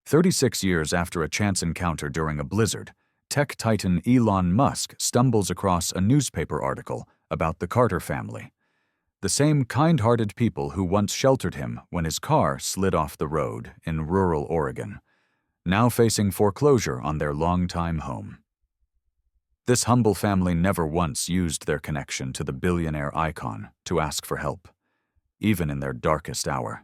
36 years after a chance encounter during a blizzard, tech titan Elon Musk stumbles across a newspaper article about the Carter family, the same kind-hearted people who once sheltered him when his car slid off the road in rural Oregon, now facing foreclosure on their longtime home. This humble family never once used their connection to the billionaire icon to ask for help, even in their darkest hour.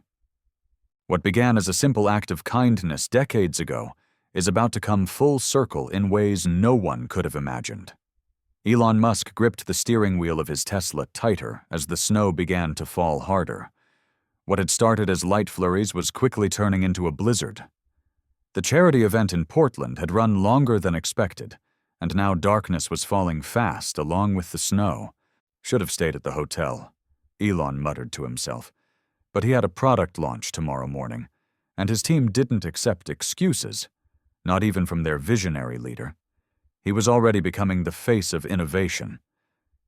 What began as a simple act of kindness decades ago is about to come full circle in ways no one could have imagined. Elon Musk gripped the steering wheel of his Tesla tighter as the snow began to fall harder. What had started as light flurries was quickly turning into a blizzard. The charity event in Portland had run longer than expected, and now darkness was falling fast along with the snow. Should have stayed at the hotel, Elon muttered to himself. But he had a product launch tomorrow morning, and his team didn't accept excuses, not even from their visionary leader. He was already becoming the face of innovation.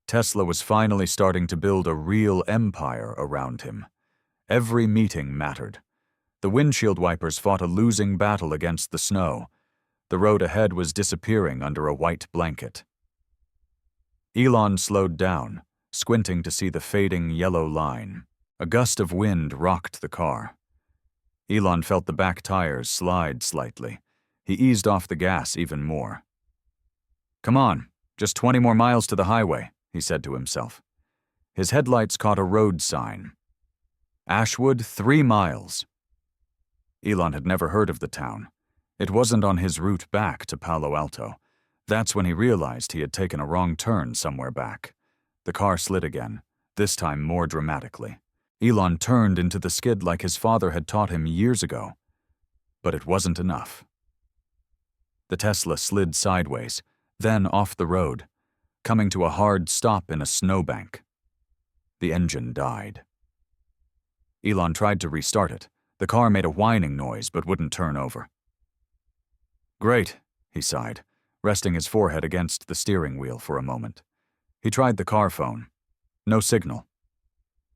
Tesla was finally starting to build a real empire around him. Every meeting mattered. The windshield wipers fought a losing battle against the snow. The road ahead was disappearing under a white blanket. Elon slowed down, squinting to see the fading yellow line. A gust of wind rocked the car. Elon felt the back tires slide slightly. He eased off the gas even more. "Come on, just 20 more miles to the highway," he said to himself. His headlights caught a road sign. Ashwood, 3 miles. Elon had never heard of the town. It wasn't on his route back to Palo Alto. That's when he realized he had taken a wrong turn somewhere back. The car slid again, this time more dramatically. Elon turned into the skid like his father had taught him years ago. But it wasn't enough. The Tesla slid sideways, then off the road, coming to a hard stop in a snowbank. The engine died. Elon tried to restart it. The car made a whining noise but wouldn't turn over. "Great," he sighed, resting his forehead against the steering wheel for a moment. He tried the car phone. No signal.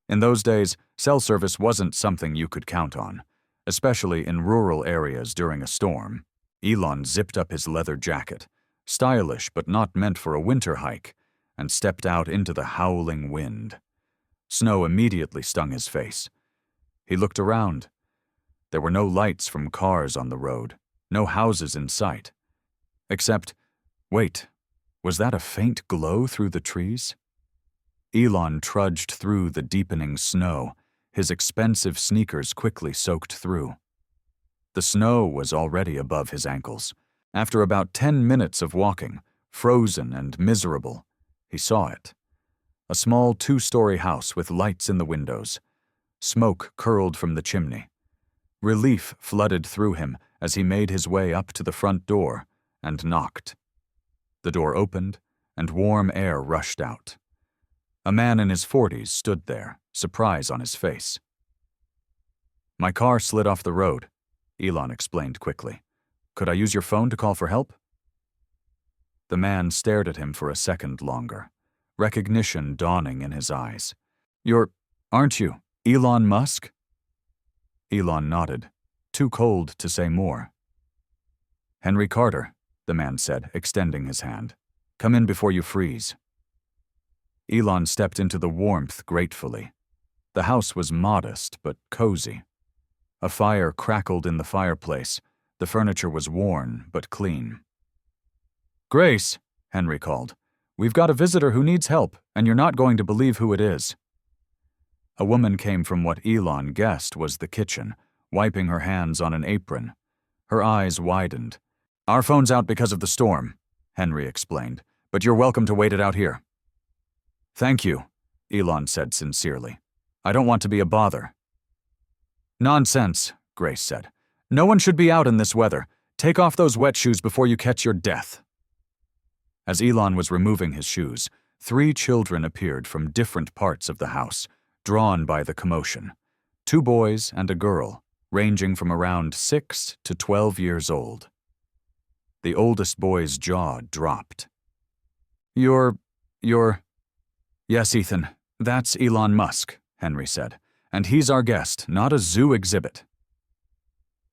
In those days, cell service wasn't something you could count on, especially in rural areas during a storm. Elon zipped up his leather jacket, stylish but not meant for a winter hike, and stepped out into the howling wind. Snow immediately stung his face. He looked around. There were no lights from cars on the road, no houses in sight. Except, wait, was that a faint glow through the trees? Elon trudged through the deepening snow, his expensive sneakers quickly soaked through. The snow was already above his ankles. After about 10 minutes of walking, frozen and miserable, he saw it. A small 2-story house with lights in the windows. Smoke curled from the chimney. Relief flooded through him as he made his way up to the front door and knocked. The door opened, and warm air rushed out. A man in his 40s stood there, surprise on his face. "My car slid off the road," Elon explained quickly. "Could I use your phone to call for help?" The man stared at him for a second longer, recognition dawning in his eyes. Aren't you, Elon Musk?" Elon nodded, too cold to say more. "Henry Carter," the man said, extending his hand. "Come in before you freeze." Elon stepped into the warmth gratefully. The house was modest but cozy. A fire crackled in the fireplace. The furniture was worn but clean. "Grace," Henry called. "We've got a visitor who needs help, and you're not going to believe who it is." A woman came from what Elon guessed was the kitchen, wiping her hands on an apron. Her eyes widened. "Our phone's out because of the storm," Henry explained, "but you're welcome to wait it out here." "Thank you," Elon said sincerely. "I don't want to be a bother." "Nonsense," Grace said. "No one should be out in this weather. Take off those wet shoes before you catch your death." As Elon was removing his shoes, 3 children appeared from different parts of the house, drawn by the commotion. 2 boys and a girl, ranging from around 6 to 12 years old. The oldest boy's jaw dropped. You're... "Yes, Ethan, that's Elon Musk," Henry said. "And he's our guest, not a zoo exhibit."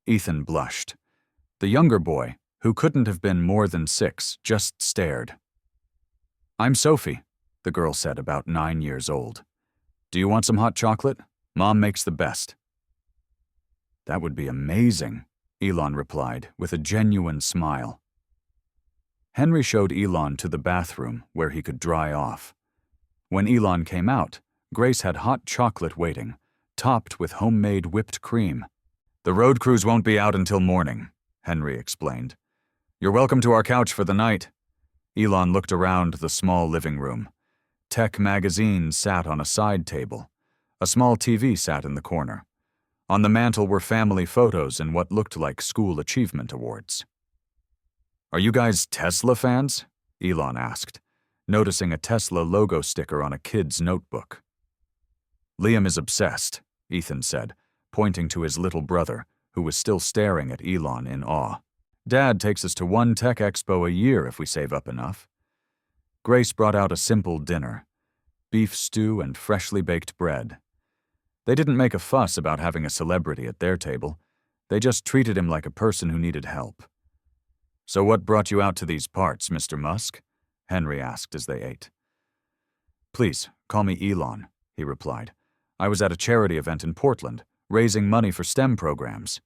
Ethan blushed. The younger boy, who couldn't have been more than 6, just stared. "I'm Sophie," the girl said, about 9 years old. "Do you want some hot chocolate? Mom makes the best." "That would be amazing," Elon replied, with a genuine smile. Henry showed Elon to the bathroom where he could dry off. When Elon came out, Grace had hot chocolate waiting, topped with homemade whipped cream. "The road crews won't be out until morning," Henry explained. "You're welcome to our couch for the night." Elon looked around the small living room. Tech magazines sat on a side table. A small TV sat in the corner. On the mantel were family photos and what looked like school achievement awards. "Are you guys Tesla fans?" Elon asked, noticing a Tesla logo sticker on a kid's notebook. "Liam is obsessed," Ethan said, pointing to his little brother, who was still staring at Elon in awe. "Dad takes us to one tech expo a year if we save up enough." Grace brought out a simple dinner: beef stew and freshly baked bread. They didn't make a fuss about having a celebrity at their table. They just treated him like a person who needed help. "So what brought you out to these parts, Mr. Musk?" Henry asked as they ate. "Please, call me Elon," he replied. "I was at a charity event in Portland, raising money for STEM programs."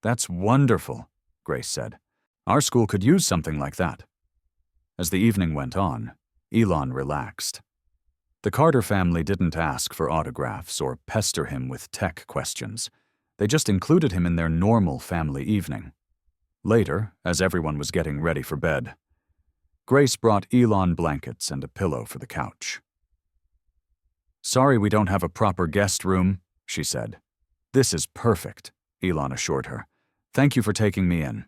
"That's wonderful," Grace said. "Our school could use something like that." As the evening went on, Elon relaxed. The Carter family didn't ask for autographs or pester him with tech questions. They just included him in their normal family evening. Later, as everyone was getting ready for bed, Grace brought Elon blankets and a pillow for the couch. "Sorry we don't have a proper guest room," she said. "This is perfect," Elon assured her. "Thank you for taking me in."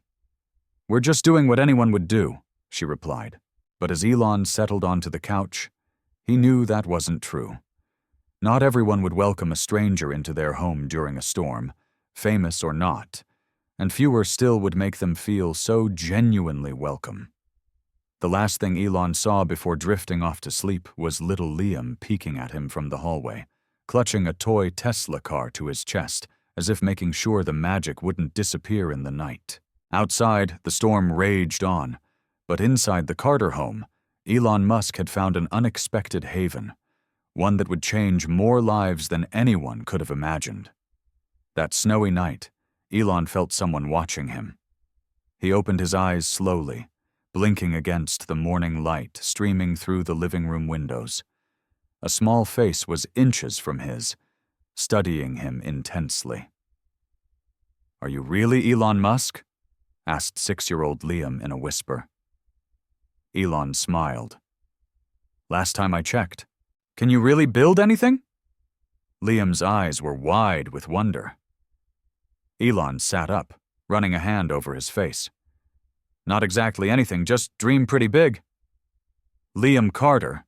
"We're just doing what anyone would do," she replied. But as Elon settled onto the couch, he knew that wasn't true. Not everyone would welcome a stranger into their home during a storm, famous or not, and fewer still would make them feel so genuinely welcome. The last thing Elon saw before drifting off to sleep was little Liam peeking at him from the hallway, clutching a toy Tesla car to his chest, as if making sure the magic wouldn't disappear in the night. Outside, the storm raged on, but inside the Carter home, Elon Musk had found an unexpected haven, one that would change more lives than anyone could have imagined. That snowy night, Elon felt someone watching him. He opened his eyes slowly, blinking against the morning light streaming through the living room windows. A small face was inches from his, studying him intensely. "Are you really Elon Musk?" asked 6-year-old Liam in a whisper. Elon smiled. "Last time I checked. Can you really build anything?" Liam's eyes were wide with wonder. Elon sat up, running a hand over his face. "Not exactly anything, just dream pretty big." "Liam Carter,"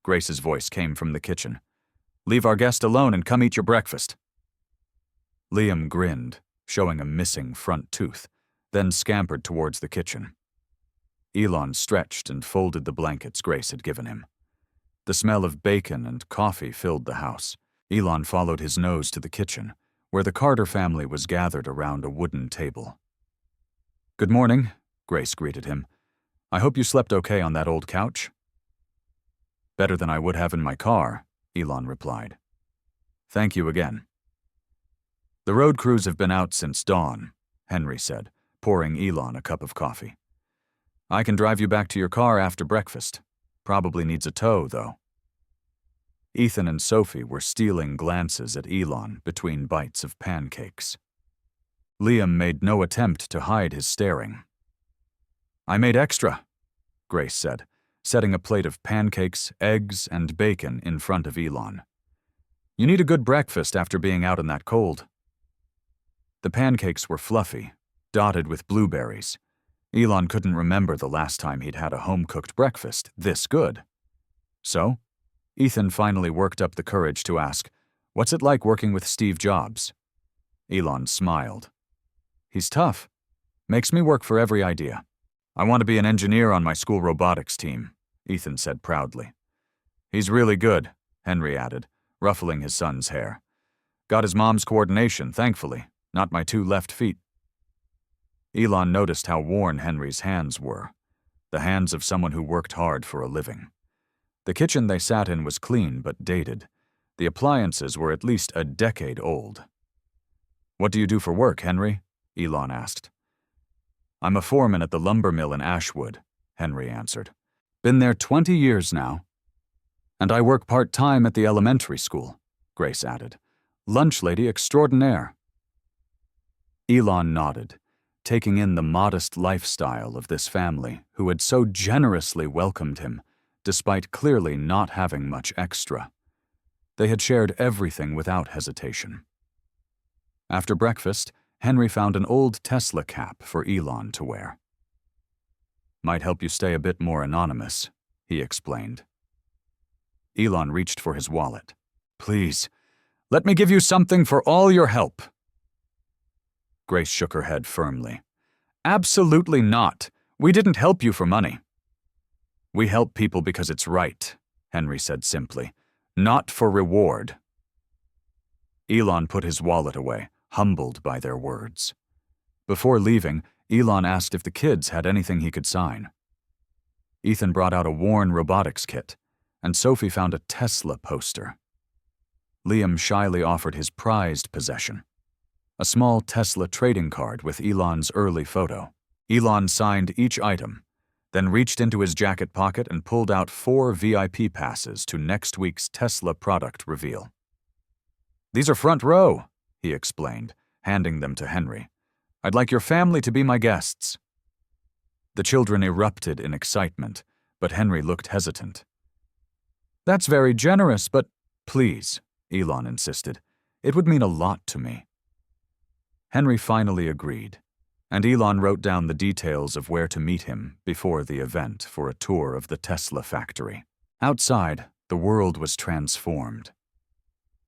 Grace's voice came from the kitchen. "Leave our guest alone and come eat your breakfast." Liam grinned, showing a missing front tooth, then scampered towards the kitchen. Elon stretched and folded the blankets Grace had given him. The smell of bacon and coffee filled the house. Elon followed his nose to the kitchen, where the Carter family was gathered around a wooden table. "Good morning," Grace greeted him. "I hope you slept okay on that old couch." "Better than I would have in my car," Elon replied. "Thank you again." "The road crews have been out since dawn," Henry said, pouring Elon a cup of coffee. "I can drive you back to your car after breakfast. Probably needs a tow, though." Ethan and Sophie were stealing glances at Elon between bites of pancakes. Liam made no attempt to hide his staring. "I made extra," Grace said, setting a plate of pancakes, eggs, and bacon in front of Elon. "You need a good breakfast after being out in that cold." The pancakes were fluffy, dotted with blueberries. Elon couldn't remember the last time he'd had a home-cooked breakfast this good. So, Ethan finally worked up the courage to ask, "What's it like working with Steve Jobs?" Elon smiled. "He's tough. Makes me work for every idea. I want to be an engineer on my school robotics team," Ethan said proudly. "He's really good," Henry added, ruffling his son's hair. "Got his mom's coordination, thankfully, not my 2 left feet." Elon noticed how worn Henry's hands were, the hands of someone who worked hard for a living. The kitchen they sat in was clean but dated. The appliances were at least a decade old. "What do you do for work, Henry?" Elon asked. "I'm a foreman at the lumber mill in Ashwood," Henry answered. "Been there 20 years now." "And I work part-time at the elementary school," Grace added. "Lunch lady extraordinaire." Elon nodded, taking in the modest lifestyle of this family who had so generously welcomed him, despite clearly not having much extra. They had shared everything without hesitation. After breakfast, Henry found an old Tesla cap for Elon to wear. "Might help you stay a bit more anonymous," he explained. Elon reached for his wallet. "Please, let me give you something for all your help." Grace shook her head firmly. "Absolutely not. We didn't help you for money." "We help people because it's right," Henry said simply. "Not for reward." Elon put his wallet away, humbled by their words. Before leaving, Elon asked if the kids had anything he could sign. Ethan brought out a worn robotics kit, and Sophie found a Tesla poster. Liam shyly offered his prized possession, a small Tesla trading card with Elon's early photo. Elon signed each item, then reached into his jacket pocket and pulled out 4 VIP passes to next week's Tesla product reveal. "These are front row," he explained, handing them to Henry. "I'd like your family to be my guests." The children erupted in excitement, but Henry looked hesitant. "That's very generous, but please," Elon insisted. "It would mean a lot to me." Henry finally agreed, and Elon wrote down the details of where to meet him before the event for a tour of the Tesla factory. Outside, the world was transformed.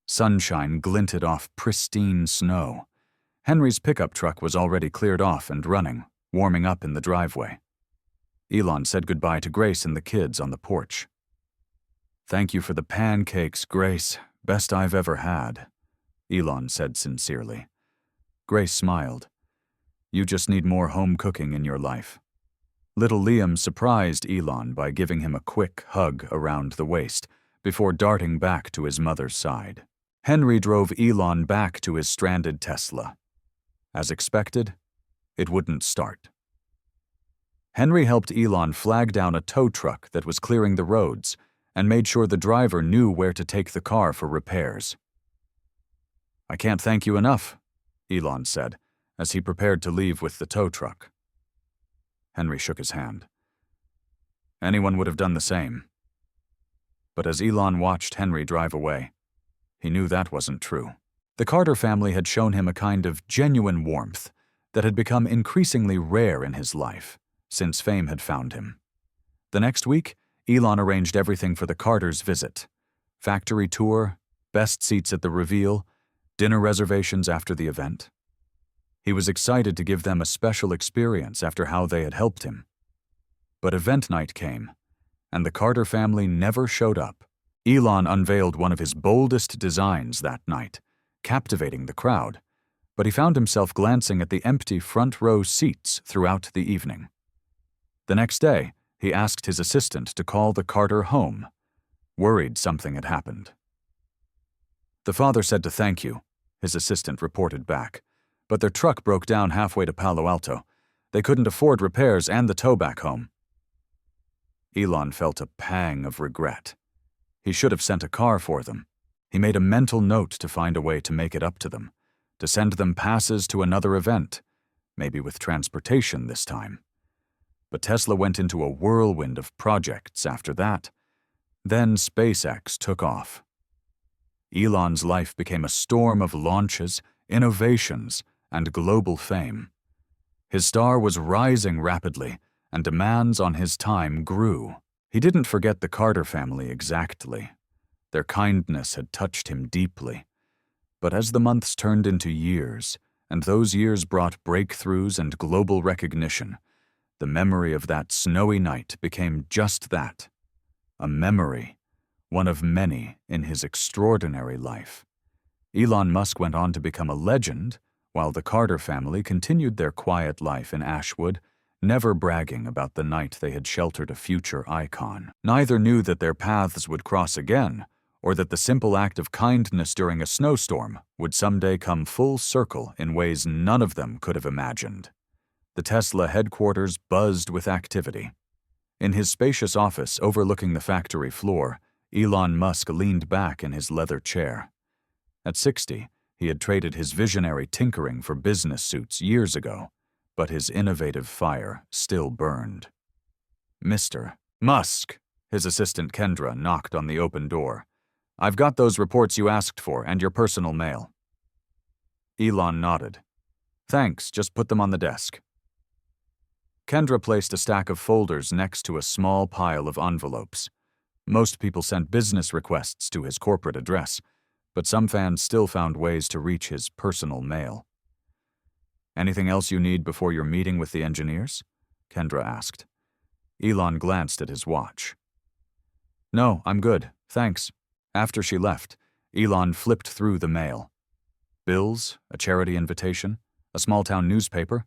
Sunshine glinted off pristine snow. Henry's pickup truck was already cleared off and running, warming up in the driveway. Elon said goodbye to Grace and the kids on the porch. "Thank you for the pancakes, Grace. Best I've ever had," Elon said sincerely. Grace smiled. "You just need more home cooking in your life." Little Liam surprised Elon by giving him a quick hug around the waist before darting back to his mother's side. Henry drove Elon back to his stranded Tesla. As expected, it wouldn't start. Henry helped Elon flag down a tow truck that was clearing the roads and made sure the driver knew where to take the car for repairs. "I can't thank you enough," Elon said, as he prepared to leave with the tow truck. Henry shook his hand. Anyone would have done the same. But as Elon watched Henry drive away, he knew that wasn't true. The Carter family had shown him a kind of genuine warmth that had become increasingly rare in his life since fame had found him. The next week, Elon arranged everything for the Carters' visit: factory tour, best seats at the reveal, dinner reservations after the event. He was excited to give them a special experience after how they had helped him. But event night came, and the Carter family never showed up. Elon unveiled one of his boldest designs that night, captivating the crowd, but he found himself glancing at the empty front row seats throughout the evening. The next day, he asked his assistant to call the Carter home, worried something had happened. "The father said to thank you," his assistant reported back, "but their truck broke down halfway to Palo Alto. They couldn't afford repairs and the tow back home." Elon felt a pang of regret. He should have sent a car for them. He made a mental note to find a way to make it up to them, to send them passes to another event, maybe with transportation this time. But Tesla went into a whirlwind of projects after that. Then SpaceX took off. Elon's life became a storm of launches, innovations, and global fame. His star was rising rapidly, and demands on his time grew. He didn't forget the Carter family exactly. Their kindness had touched him deeply. But as the months turned into years, and those years brought breakthroughs and global recognition, the memory of that snowy night became just that, a memory, one of many in his extraordinary life. Elon Musk went on to become a legend, while the Carter family continued their quiet life in Ashwood, never bragging about the night they had sheltered a future icon. Neither knew that their paths would cross again, or that the simple act of kindness during a snowstorm would someday come full circle in ways none of them could have imagined. The Tesla headquarters buzzed with activity. In his spacious office overlooking the factory floor, Elon Musk leaned back in his leather chair. At 60, he had traded his visionary tinkering for business suits years ago, but his innovative fire still burned. "Mr. Musk," his assistant Kendra knocked on the open door. "I've got those reports you asked for and your personal mail." Elon nodded. "Thanks, just put them on the desk." Kendra placed a stack of folders next to a small pile of envelopes. Most people sent business requests to his corporate address, but some fans still found ways to reach his personal mail. "Anything else you need before your meeting with the engineers?" Kendra asked. Elon glanced at his watch. "No, I'm good, thanks." After she left, Elon flipped through the mail. Bills, a charity invitation, a small-town newspaper.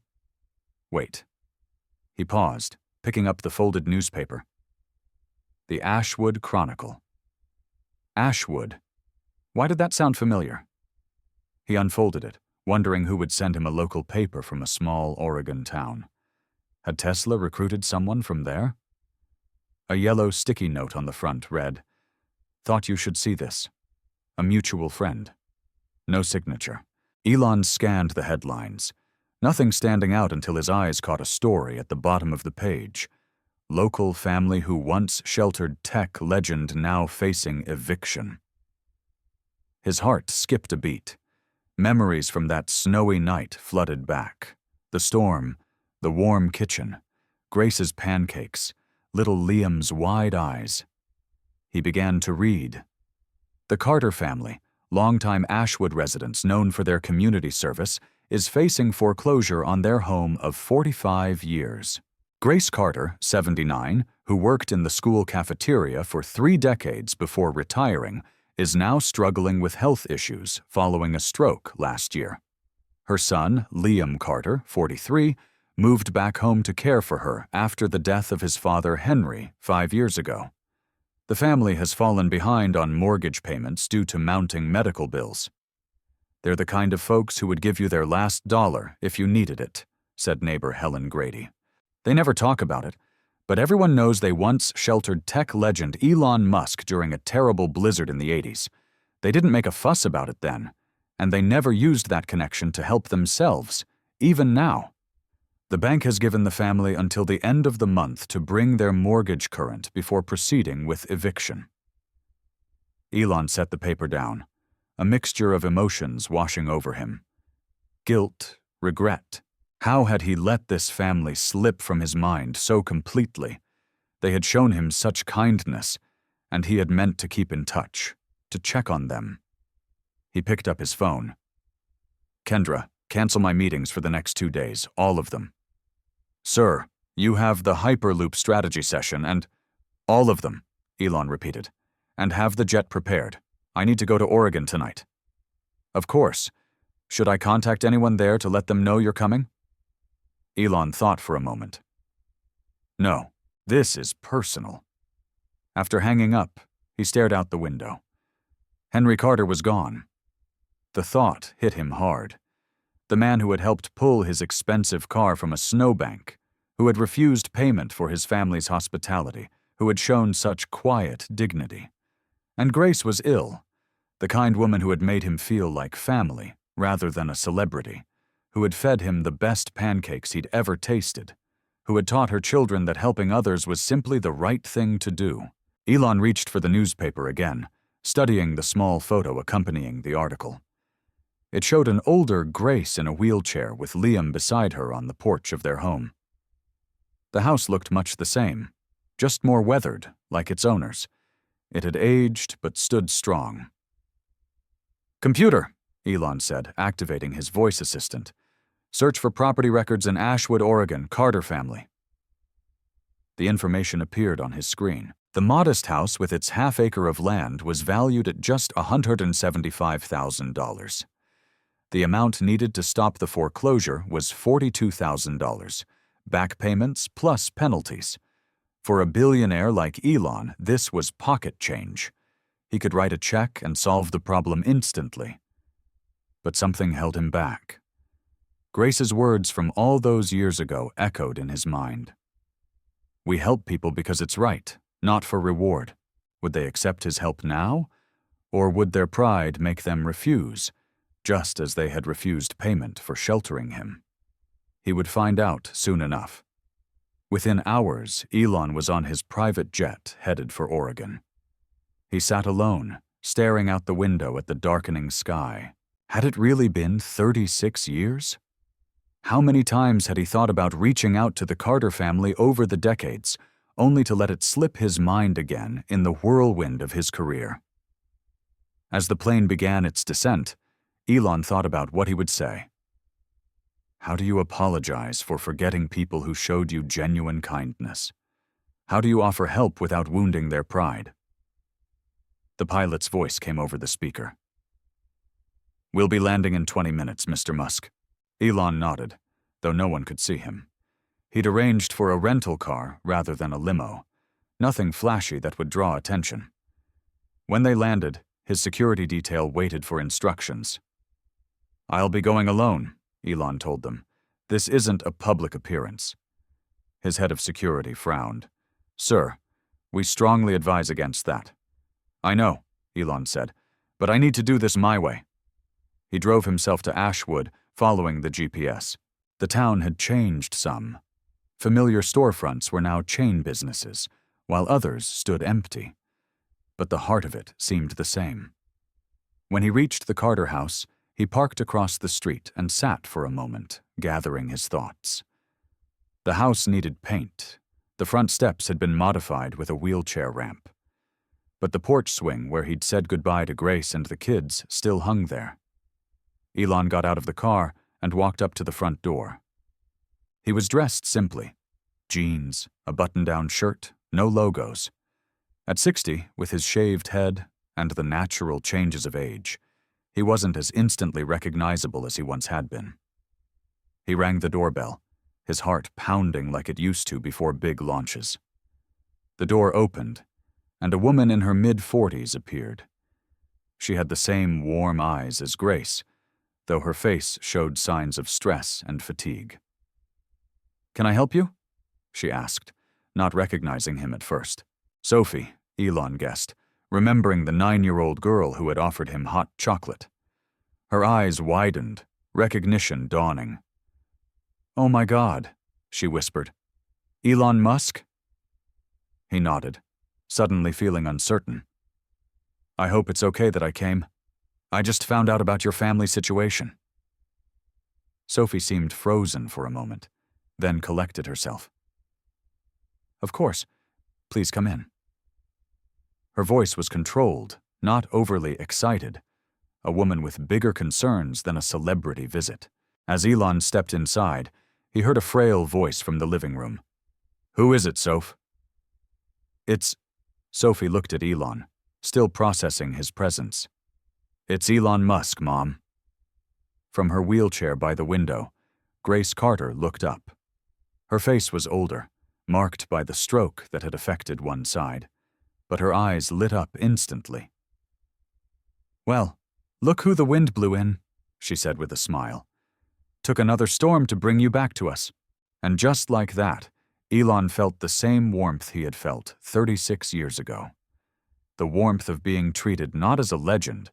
Wait. He paused, picking up the folded newspaper. The Ashwood Chronicle. Ashwood. Why did that sound familiar? He unfolded it, wondering who would send him a local paper from a small Oregon town. Had Tesla recruited someone from there? A yellow sticky note on the front read, "Thought you should see this. A mutual friend." No signature. Elon scanned the headlines, nothing standing out until his eyes caught a story at the bottom of the page. Local family who once sheltered tech legend now facing eviction. His heart skipped a beat. Memories from that snowy night flooded back. The storm, the warm kitchen, Grace's pancakes, little Liam's wide eyes. He began to read. The Carter family, longtime Ashwood residents known for their community service, is facing foreclosure on their home of 45 years. Grace Carter, 79, who worked in the school cafeteria for 3 decades before retiring, is now struggling with health issues following a stroke last year. Her son, Liam Carter, 43, moved back home to care for her after the death of his father, Henry, 5 years ago. The family has fallen behind on mortgage payments due to mounting medical bills. "They're the kind of folks who would give you their last dollar if you needed it," said neighbor Helen Grady. "They never talk about it, but everyone knows they once sheltered tech legend Elon Musk during a terrible blizzard in the 80s. They didn't make a fuss about it then, and they never used that connection to help themselves, even now. The bank has given the family until the end of the month to bring their mortgage current before proceeding with eviction." Elon set the paper down, a mixture of emotions washing over him. Guilt, regret. How had he let this family slip from his mind so completely? They had shown him such kindness, and he had meant to keep in touch, to check on them. He picked up his phone. "Kendra, cancel my meetings for the next 2 days, all of them." "Sir, you have the Hyperloop strategy session and—" "All of them," Elon repeated. "And have the jet prepared. I need to go to Oregon tonight." "Of course. Should I contact anyone there to let them know you're coming?" Elon thought for a moment. "No, this is personal." After hanging up, he stared out the window. Henry Carter was gone. The thought hit him hard. The man who had helped pull his expensive car from a snowbank, who had refused payment for his family's hospitality, who had shown such quiet dignity. And Grace was ill, the kind woman who had made him feel like family rather than a celebrity, who had fed him the best pancakes he'd ever tasted, who had taught her children that helping others was simply the right thing to do. Elon reached for the newspaper again, studying the small photo accompanying the article. It showed an older Grace in a wheelchair with Liam beside her on the porch of their home. The house looked much the same, just more weathered, like its owners. It had aged but stood strong. "Computer," Elon said, activating his voice assistant. "Search for property records in Ashwood, Oregon, Carter family." The information appeared on his screen. The modest house with its half-acre of land was valued at just $175,000. The amount needed to stop the foreclosure was $42,000, back payments plus penalties. For a billionaire like Elon, this was pocket change. He could write a check and solve the problem instantly. But something held him back. Grace's words from all those years ago echoed in his mind. We help people because it's right, not for reward. Would they accept his help now? Or would their pride make them refuse, just as they had refused payment for sheltering him? He would find out soon enough. Within hours, Elon was on his private jet headed for Oregon. He sat alone, staring out the window at the darkening sky. Had it really been 36 years? How many times had he thought about reaching out to the Carter family over the decades, only to let it slip his mind again in the whirlwind of his career? As the plane began its descent, Elon thought about what he would say. How do you apologize for forgetting people who showed you genuine kindness? How do you offer help without wounding their pride? The pilot's voice came over the speaker. We'll be landing in 20 minutes, Mr. Musk. Elon nodded, though no one could see him. He'd arranged for a rental car rather than a limo, nothing flashy that would draw attention. When they landed, his security detail waited for instructions. I'll be going alone, Elon told them. This isn't a public appearance. His head of security frowned. Sir, we strongly advise against that. I know, Elon said, but I need to do this my way. He drove himself to Ashwood, following the GPS. The town had changed some. Familiar storefronts were now chain businesses, while others stood empty. But the heart of it seemed the same. When he reached the Carter house, he parked across the street and sat for a moment, gathering his thoughts. The house needed paint. The front steps had been modified with a wheelchair ramp. But the porch swing where he'd said goodbye to Grace and the kids still hung there. Elon got out of the car and walked up to the front door. He was dressed simply. Jeans, a button-down shirt, no logos. At 60, with his shaved head and the natural changes of age, he wasn't as instantly recognizable as he once had been. He rang the doorbell, his heart pounding like it used to before big launches. The door opened, and a woman in her mid-40s appeared. She had the same warm eyes as Grace, though her face showed signs of stress and fatigue. Can I help you? She asked, not recognizing him at first. Sophie, Elon guessed, remembering the 9-year-old girl who had offered him hot chocolate. Her eyes widened, recognition dawning. Oh my God, she whispered. Elon Musk? He nodded, suddenly feeling uncertain. I hope it's okay that I came. I just found out about your family situation. Sophie seemed frozen for a moment, then collected herself. Of course. Please come in. Her voice was controlled, not overly excited, a woman with bigger concerns than a celebrity visit. As Elon stepped inside, he heard a frail voice from the living room. Who is it, Soph? It's... Sophie looked at Elon, still processing his presence. It's Elon Musk, Mom. From her wheelchair by the window, Grace Carter looked up. Her face was older, marked by the stroke that had affected one side, but her eyes lit up instantly. Well, look who the wind blew in, she said with a smile. Took another storm to bring you back to us. And just like that, Elon felt the same warmth he had felt 36 years ago. The warmth of being treated not as a legend,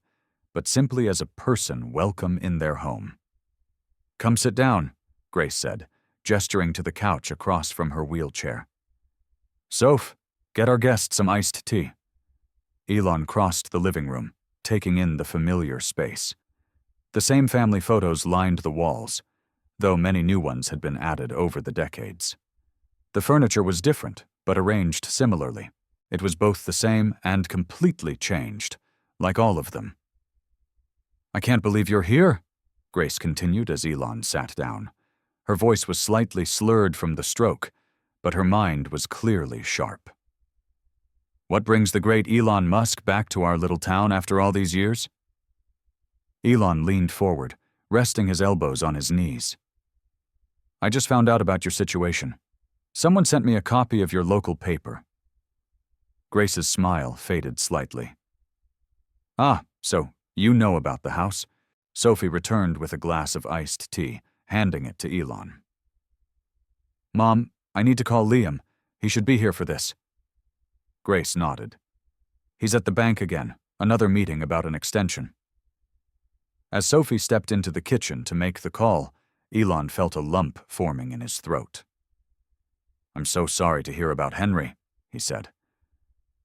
but simply as a person welcome in their home. Come sit down, Grace said, gesturing to the couch across from her wheelchair. Soph, get our guest some iced tea. Elon crossed the living room, taking in the familiar space. The same family photos lined the walls, though many new ones had been added over the decades. The furniture was different, but arranged similarly. It was both the same and completely changed, like all of them. I can't believe you're here, Grace continued as Elon sat down. Her voice was slightly slurred from the stroke, but her mind was clearly sharp. What brings the great Elon Musk back to our little town after all these years? Elon leaned forward, resting his elbows on his knees. I just found out about your situation. Someone sent me a copy of your local paper. Grace's smile faded slightly. Ah, so you know about the house? Sophie returned with a glass of iced tea, handing it to Elon. Mom, I need to call Liam. He should be here for this. Grace nodded. He's at the bank again, another meeting about an extension. As Sophie stepped into the kitchen to make the call, Elon felt a lump forming in his throat. I'm so sorry to hear about Henry, he said.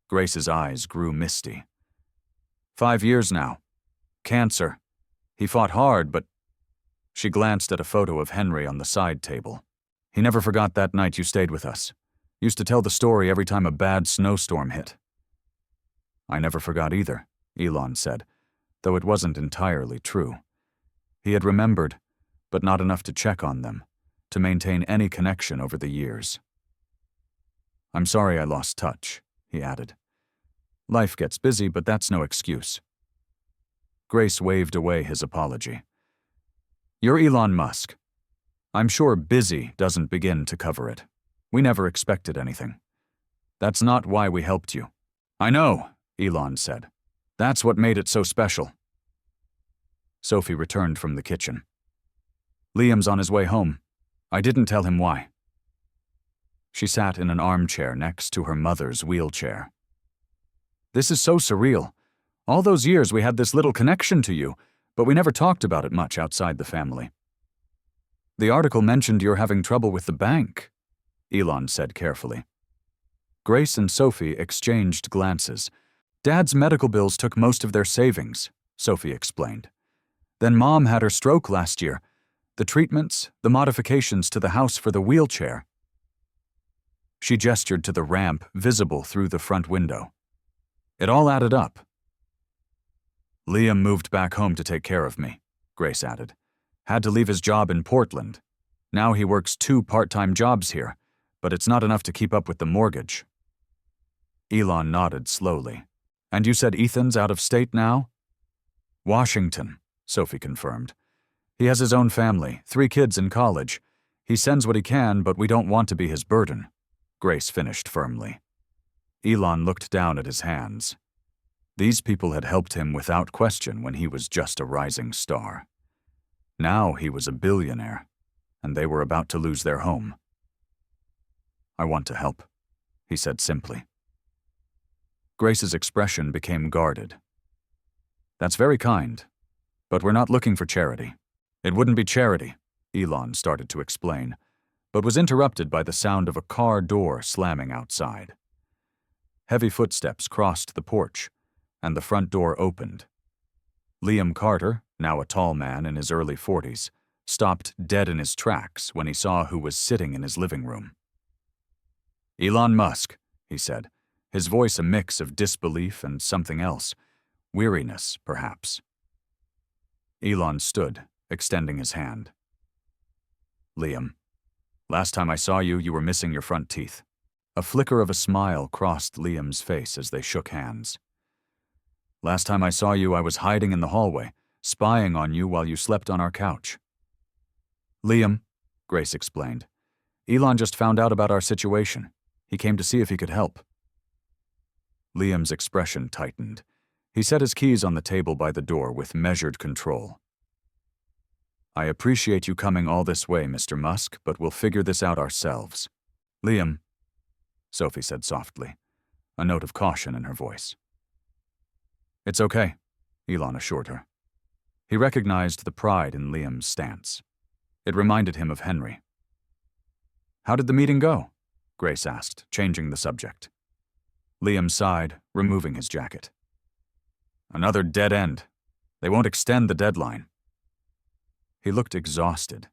Grace's eyes grew misty. 5 years now. Cancer. He fought hard, but... She glanced at a photo of Henry on the side table. He never forgot that night you stayed with us. Used to tell the story every time a bad snowstorm hit. I never forgot either, Elon said, though it wasn't entirely true. He had remembered, but not enough to check on them, to maintain any connection over the years. I'm sorry I lost touch, he added. Life gets busy, but that's no excuse. Grace waved away his apology. You're Elon Musk. I'm sure busy doesn't begin to cover it. We never expected anything. That's not why we helped you. I know, Elon said. That's what made it so special. Sophie returned from the kitchen. Liam's on his way home. I didn't tell him why. She sat in an armchair next to her mother's wheelchair. This is so surreal. All those years we had this little connection to you, but we never talked about it much outside the family. The article mentioned you're having trouble with the bank, Elon said carefully. Grace and Sophie exchanged glances. Dad's medical bills took most of their savings, Sophie explained. Then Mom had her stroke last year. The treatments, the modifications to the house for the wheelchair. She gestured to the ramp visible through the front window. It all added up. Liam moved back home to take care of me, Grace added. Had to leave his job in Portland. Now he works 2 part-time jobs here, but it's not enough to keep up with the mortgage. Elon nodded slowly. And you said Ethan's out of state now? Washington, Sophie confirmed. He has his own family, 3 kids in college. He sends what he can, but we don't want to be his burden, Grace finished firmly. Elon looked down at his hands. These people had helped him without question when he was just a rising star. Now he was a billionaire, and they were about to lose their home. I want to help, he said simply. Grace's expression became guarded. That's very kind, but we're not looking for charity. It wouldn't be charity, Elon started to explain, but was interrupted by the sound of a car door slamming outside. Heavy footsteps crossed the porch, and the front door opened. Liam Carter, now a tall man in his early 40s, stopped dead in his tracks when he saw who was sitting in his living room. Elon Musk, he said, his voice a mix of disbelief and something else, weariness, perhaps. Elon stood, extending his hand. Liam, last time I saw you, you were missing your front teeth. A flicker of a smile crossed Liam's face as they shook hands. Last time I saw you, I was hiding in the hallway, spying on you while you slept on our couch. Liam, Grace explained, Elon just found out about our situation. He came to see if he could help. Liam's expression tightened. He set his keys on the table by the door with measured control. I appreciate you coming all this way, Mr. Musk, but we'll figure this out ourselves. Liam, Sophie said softly, a note of caution in her voice. It's okay, Elon assured her. He recognized the pride in Liam's stance. It reminded him of Henry. How did the meeting go? Grace asked, changing the subject. Liam sighed, removing his jacket. Another dead end. They won't extend the deadline. He looked exhausted,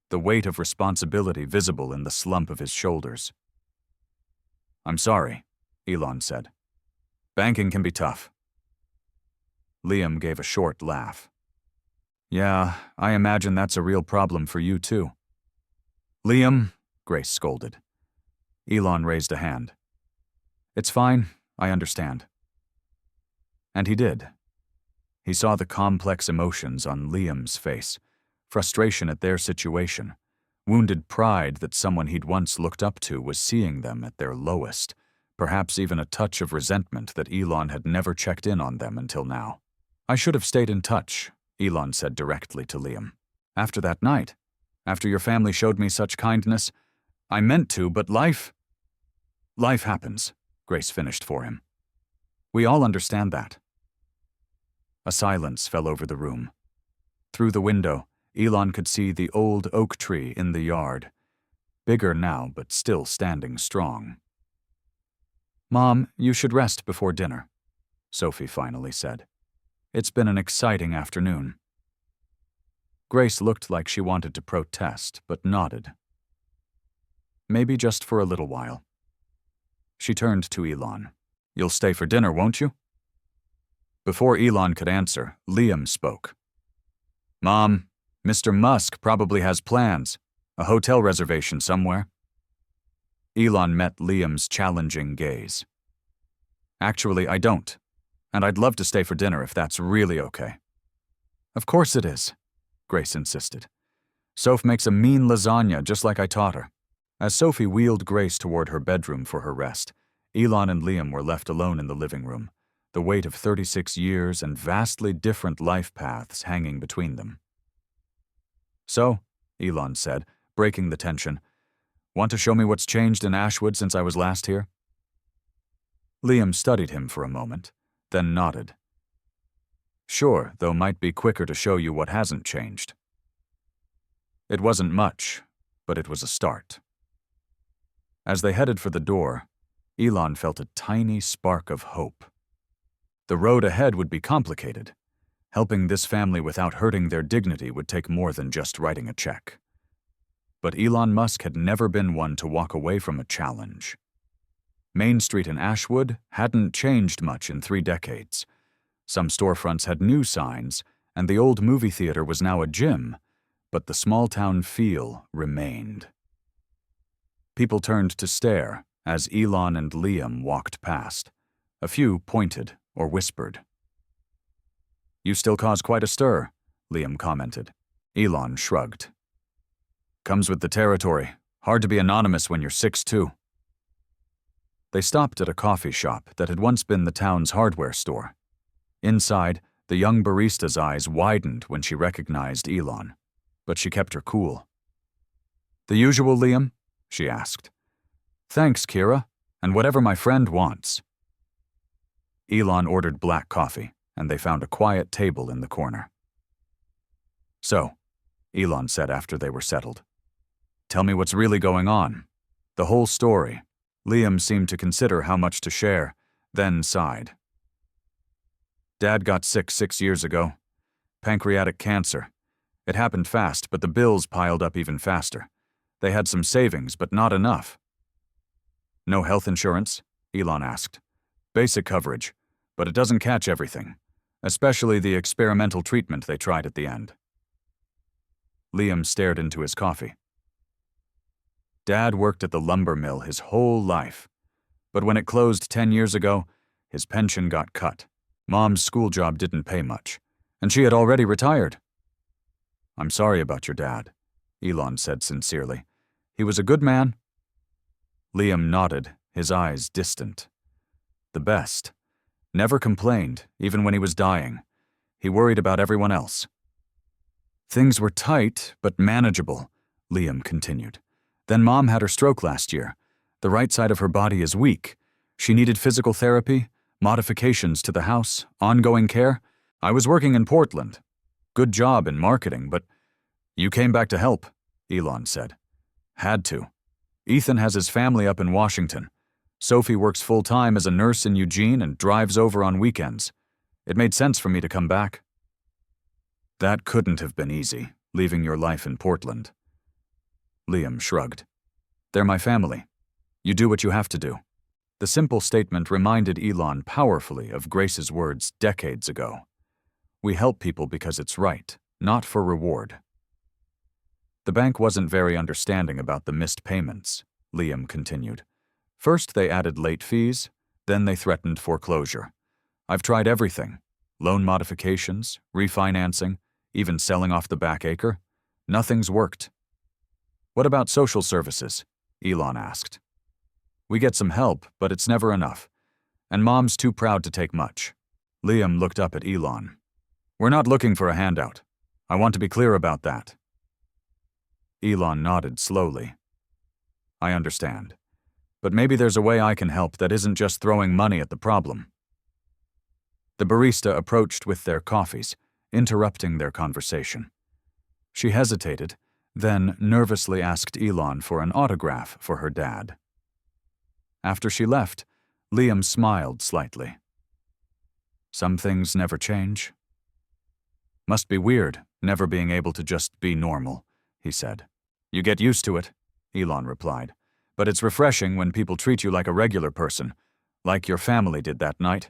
the weight of responsibility visible in the slump of his shoulders. I'm sorry, Elon said. Banking can be tough. Liam gave a short laugh. Yeah, I imagine that's a real problem for you too. Liam, Grace scolded. Elon raised a hand. It's fine, I understand. And he did. He saw the complex emotions on Liam's face, frustration at their situation, wounded pride that someone he'd once looked up to was seeing them at their lowest, perhaps even a touch of resentment that Elon had never checked in on them until now. "I should have stayed in touch," Elon said directly to Liam. "After that night, after your family showed me such kindness, I meant to, but life happens," Grace finished for him. "We all understand that." A silence fell over the room. Through the window, Elon could see the old oak tree in the yard, bigger now but still standing strong. "Mom, you should rest before dinner," Sophie finally said. "It's been an exciting afternoon." Grace looked like she wanted to protest, but nodded. "Maybe just for a little while." She turned to Elon. "You'll stay for dinner, won't you?" Before Elon could answer, Liam spoke. "Mom, Mr. Musk probably has plans, a hotel reservation somewhere." Elon met Liam's challenging gaze. "Actually, I don't, and I'd love to stay for dinner if that's really okay." "Of course it is," Grace insisted. "Soph makes a mean lasagna just like I taught her." As Sophie wheeled Grace toward her bedroom for her rest, Elon and Liam were left alone in the living room, the weight of 36 years and vastly different life paths hanging between them. "So," Elon said, breaking the tension, "want to show me what's changed in Ashwood since I was last here?" Liam studied him for a moment, then nodded. "Sure, though might be quicker to show you what hasn't changed." It wasn't much, but it was a start. As they headed for the door, Elon felt a tiny spark of hope. The road ahead would be complicated. Helping this family without hurting their dignity would take more than just writing a check. But Elon Musk had never been one to walk away from a challenge. Main Street in Ashwood hadn't changed much in 3 decades. Some storefronts had new signs, and the old movie theater was now a gym, but the small-town feel remained. People turned to stare as Elon and Liam walked past. A few pointed or whispered. "You still cause quite a stir," Liam commented. Elon shrugged. "Comes with the territory. Hard to be anonymous when you're 6'2". They stopped at a coffee shop that had once been the town's hardware store. Inside, the young barista's eyes widened when she recognized Elon, but she kept her cool. "The usual, Liam?" she asked. "Thanks, Kira, and whatever my friend wants." Elon ordered black coffee, and they found a quiet table in the corner. "So," Elon said after they were settled, "tell me what's really going on. The whole story." Liam seemed to consider how much to share, then sighed. "Dad got sick 6 years ago. Pancreatic cancer. It happened fast, but the bills piled up even faster. They had some savings, but not enough." "No health insurance?" Elon asked. "Basic coverage, but it doesn't catch everything, especially the experimental treatment they tried at the end." Liam stared into his coffee. "Dad worked at the lumber mill his whole life, but when it closed 10 years ago, his pension got cut. Mom's school job didn't pay much, and she had already retired." "I'm sorry about your dad," Elon said sincerely. "He was a good man." Liam nodded, his eyes distant. "The best. Never complained, even when he was dying. He worried about everyone else." "Things were tight, but manageable," Liam continued. "Then Mom had her stroke last year. The right side of her body is weak. She needed physical therapy, modifications to the house, ongoing care. I was working in Portland. Good job in marketing, but you came back to help," Elon said. "Had to. Ethan has his family up in Washington. Sophie works full-time as a nurse in Eugene and drives over on weekends. It made sense for me to come back." "That couldn't have been easy, leaving your life in Portland." Liam shrugged. "They're my family. You do what you have to do." The simple statement reminded Elon powerfully of Grace's words decades ago. "We help people because it's right, not for reward." The bank wasn't very understanding about the missed payments, Liam continued. "First they added late fees, then they threatened foreclosure. I've tried everything. Loan modifications, refinancing, even selling off the back acre. Nothing's worked. What about social services? Elon asked. We get some help, but it's never enough. And Mom's too proud to take much. Liam looked up at Elon. We're not looking for a handout. I want to be clear about that. Elon nodded slowly. I understand. But maybe there's a way I can help that isn't just throwing money at the problem. The barista approached with their coffees, interrupting their conversation. She hesitated, then nervously asked Elon for an autograph for her dad. After she left, Liam smiled slightly. Some things never change. Must be weird, never being able to just be normal, he said. You get used to it, Elon replied. But it's refreshing when people treat you like a regular person, like your family did that night.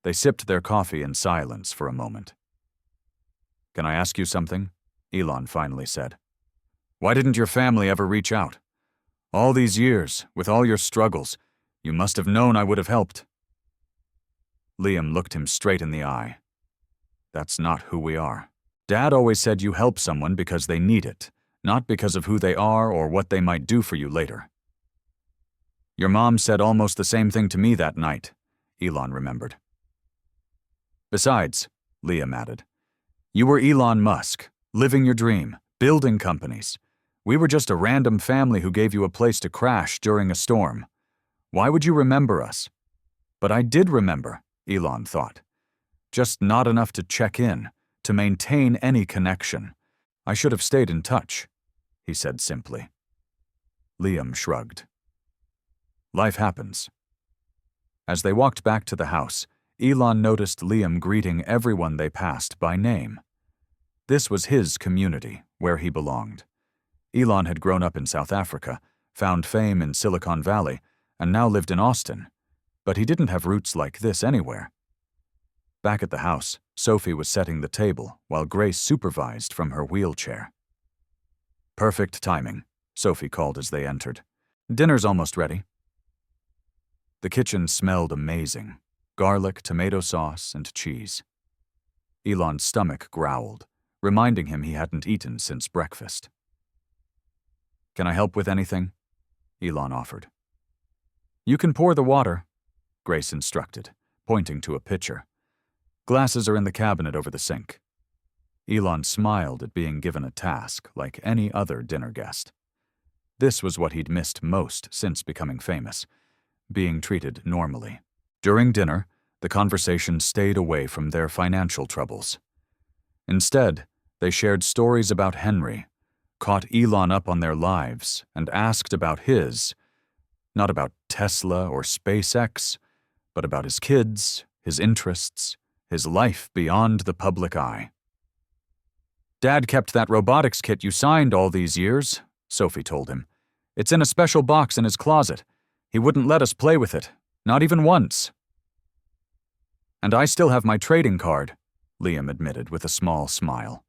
They sipped their coffee in silence for a moment. Can I ask you something? Elon finally said. Why didn't your family ever reach out? All these years, with all your struggles, you must have known I would have helped. Liam looked him straight in the eye. That's not who we are. Dad always said you help someone because they need it, not because of who they are or what they might do for you later. Your mom said almost the same thing to me that night, Elon remembered. Besides, Liam added, you were Elon Musk, living your dream, building companies. We were just a random family who gave you a place to crash during a storm. Why would you remember us? But I did remember, Elon thought. Just not enough to check in, to maintain any connection. I should have stayed in touch, he said simply. Liam shrugged. Life happens. As they walked back to the house, Elon noticed Liam greeting everyone they passed by name. This was his community, where he belonged. Elon had grown up in South Africa, found fame in Silicon Valley, and now lived in Austin. But he didn't have roots like this anywhere. Back at the house, Sophie was setting the table while Grace supervised from her wheelchair. Perfect timing, Sophie called as they entered. Dinner's almost ready. The kitchen smelled amazing. Garlic, tomato sauce, and cheese. Elon's stomach growled, reminding him he hadn't eaten since breakfast. Can I help with anything? Elon offered. You can pour the water, Grace instructed, pointing to a pitcher. Glasses are in the cabinet over the sink. Elon smiled at being given a task like any other dinner guest. This was what he'd missed most since becoming famous, being treated normally. During dinner, the conversation stayed away from their financial troubles. Instead, they shared stories about Henry, caught Elon up on their lives, and asked about his, not about Tesla or SpaceX, but about his kids, his interests, his life beyond the public eye. Dad kept that robotics kit you signed all these years, Sophie told him. It's in a special box in his closet. He wouldn't let us play with it, not even once. And I still have my trading card, Liam admitted with a small smile.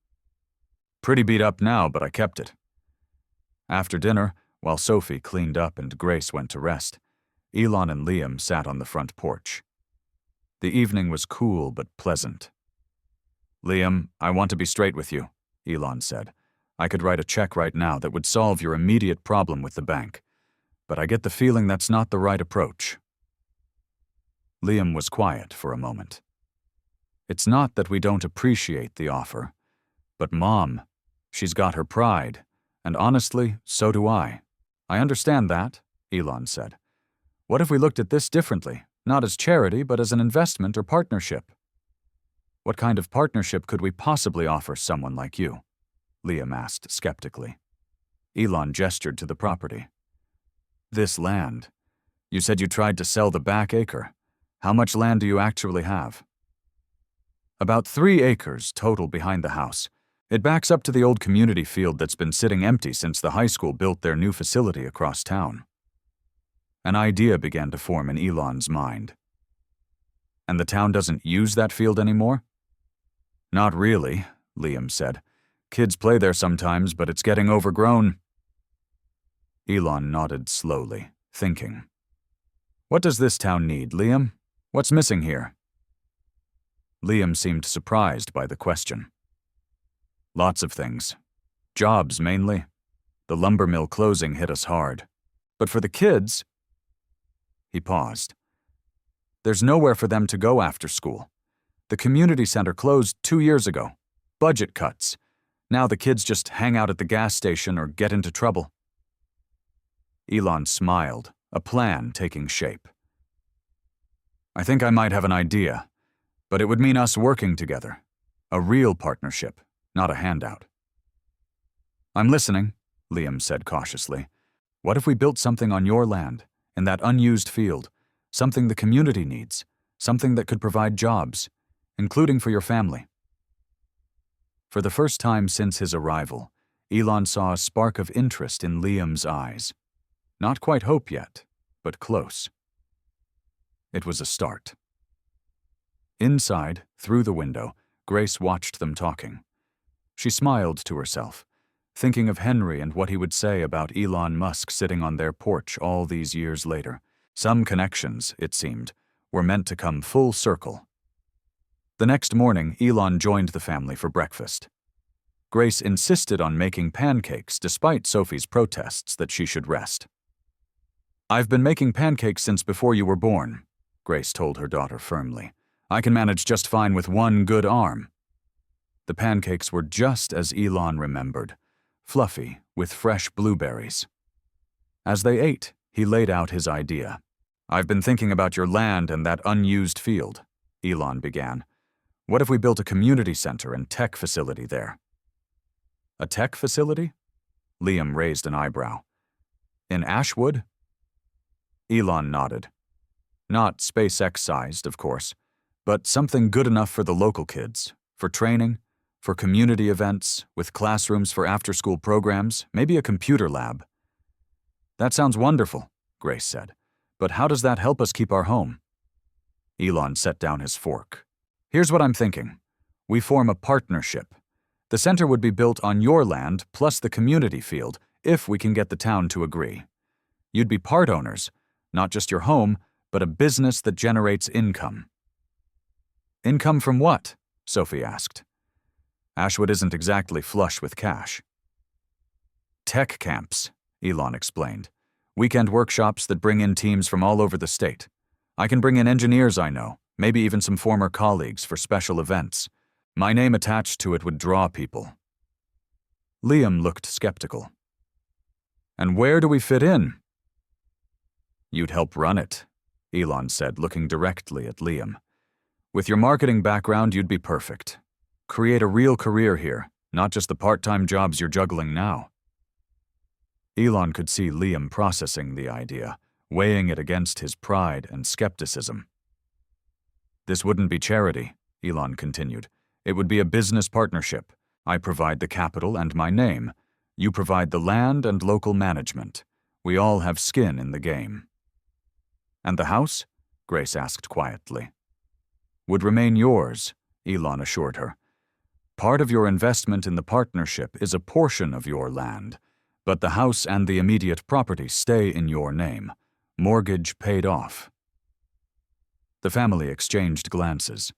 Pretty beat up now, but I kept it. After dinner, while Sophie cleaned up and Grace went to rest, Elon and Liam sat on the front porch. The evening was cool but pleasant. Liam, I want to be straight with you, Elon said. I could write a check right now that would solve your immediate problem with the bank, but I get the feeling that's not the right approach. Liam was quiet for a moment. It's not that we don't appreciate the offer, but Mom, she's got her pride, and honestly, so do I. I understand that, Elon said. What if we looked at this differently, not as charity, but as an investment or partnership? What kind of partnership could we possibly offer someone like you? Liam asked skeptically. Elon gestured to the property. This land. You said you tried to sell the back acre. How much land do you actually have? About 3 acres total behind the house. It backs up to the old community field that's been sitting empty since the high school built their new facility across town. An idea began to form in Elon's mind. And the town doesn't use that field anymore? Not really, Liam said. Kids play there sometimes, but it's getting overgrown. Elon nodded slowly, thinking. What does this town need, Liam? What's missing here? Liam seemed surprised by the question. Lots of things, Jobs, mainly. The lumber mill closing hit us hard. But for the kids—" He paused. "There's nowhere for them to go after school. The community center closed 2 years ago. Budget cuts. Now the kids just hang out at the gas station or get into trouble." Elon smiled, a plan taking shape. "I think I might have an idea, but it would mean us working together. A real partnership, not a handout." "I'm listening," Liam said cautiously. "What if we built something on your land, in that unused field, something the community needs, something that could provide jobs, including for your family?" For the first time since his arrival, Elon saw a spark of interest in Liam's eyes. Not quite hope yet, but close. It was a start. Inside, through the window, Grace watched them talking. She smiled to herself, thinking of Henry and what he would say about Elon Musk sitting on their porch all these years later. Some connections, it seemed, were meant to come full circle. The next morning, Elon joined the family for breakfast. Grace insisted on making pancakes despite Sophie's protests that she should rest. "I've been making pancakes since before you were born," Grace told her daughter firmly. "I can manage just fine with one good arm." The pancakes were just as Elon remembered, fluffy with fresh blueberries. As they ate, he laid out his idea. "I've been thinking about your land and that unused field," Elon began. "What if we built a community center and tech facility there?" "A tech facility?" Liam raised an eyebrow. "In Ashwood?" Elon nodded. "Not SpaceX-sized, of course, but something good enough for the local kids, for training, for community events, with classrooms for after-school programs, maybe a computer lab." "That sounds wonderful," Grace said. "But how does that help us keep our home?" Elon set down his fork. "Here's what I'm thinking. We form a partnership. The center would be built on your land plus the community field, if we can get the town to agree. You'd be part owners, not just your home, but a business that generates income." "Income from what?" Sophie asked. "Ashwood isn't exactly flush with cash." "Tech camps," Elon explained. "Weekend workshops that bring in teams from all over the state. I can bring in engineers I know, maybe even some former colleagues for special events. My name attached to it would draw people." Liam looked skeptical. "And where do we fit in?" "You'd help run it," Elon said, looking directly at Liam. "With your marketing background, you'd be perfect. Create a real career here, not just the part-time jobs you're juggling now." Elon could see Liam processing the idea, weighing it against his pride and skepticism. "This wouldn't be charity," Elon continued. "It would be a business partnership. I provide the capital and my name. You provide the land and local management. We all have skin in the game." "And the house?" Grace asked quietly. "Would remain yours," Elon assured her. "Part of your investment in the partnership is a portion of your land, but the house and the immediate property stay in your name. Mortgage paid off." The family exchanged glances.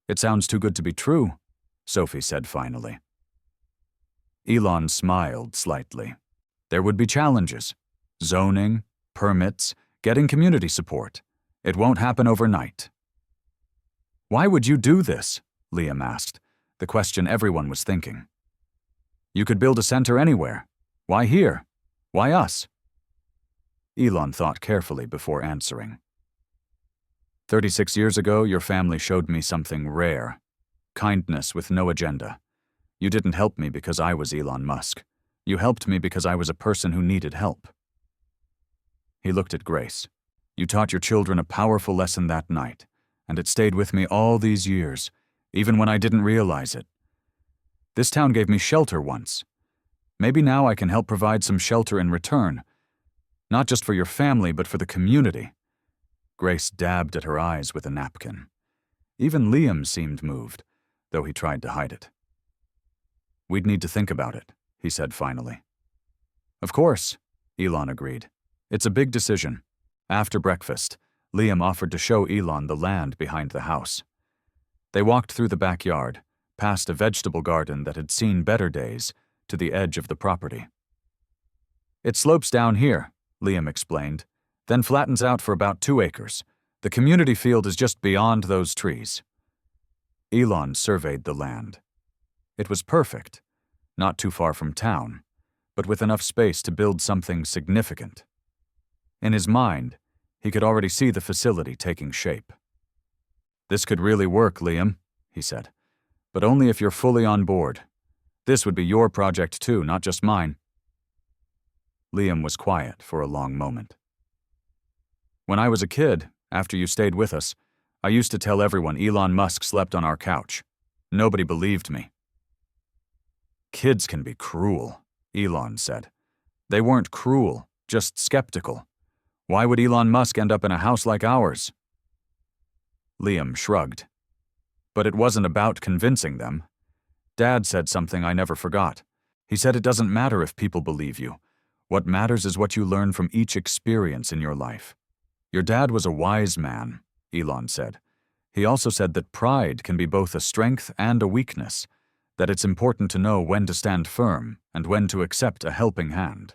"It sounds too good to be true," Sophie said finally. Elon smiled slightly. "There would be challenges. Zoning, permits, getting community support. It won't happen overnight." "Why would you do this?" Liam asked, the question everyone was thinking. "You could build a center anywhere. Why here? Why us?" Elon thought carefully before answering. 36 years ago, your family showed me something rare. Kindness with no agenda. You didn't help me because I was Elon Musk. You helped me because I was a person who needed help." He looked at Grace. "You taught your children a powerful lesson that night, and it stayed with me all these years, even when I didn't realize it. This town gave me shelter once. Maybe now I can help provide some shelter in return. Not just for your family, but for the community." Grace dabbed at her eyes with a napkin. Even Liam seemed moved, though he tried to hide it. "We'd need to think about it," he said finally. "Of course," Elon agreed. "It's a big decision." After breakfast, Liam offered to show Elon the land behind the house. They walked through the backyard, past a vegetable garden that had seen better days, to the edge of the property. "It slopes down here," Liam explained, "then flattens out for about 2 acres. The community field is just beyond those trees." Elon surveyed the land. It was perfect, not too far from town, but with enough space to build something significant. In his mind, he could already see the facility taking shape. "This could really work, Liam," he said, "but only if you're fully on board. This would be your project too, not just mine." Liam was quiet for a long moment. "When I was a kid, after you stayed with us, I used to tell everyone Elon Musk slept on our couch. Nobody believed me." "Kids can be cruel," Elon said. "They weren't cruel, just skeptical. Why would Elon Musk end up in a house like ours?" Liam shrugged. "But it wasn't about convincing them. Dad said something I never forgot. He said it doesn't matter if people believe you. What matters is what you learn from each experience in your life. Your dad was a wise man," Elon said. "He also said that pride can be both a strength and a weakness, that it's important to know when to stand firm and when to accept a helping hand."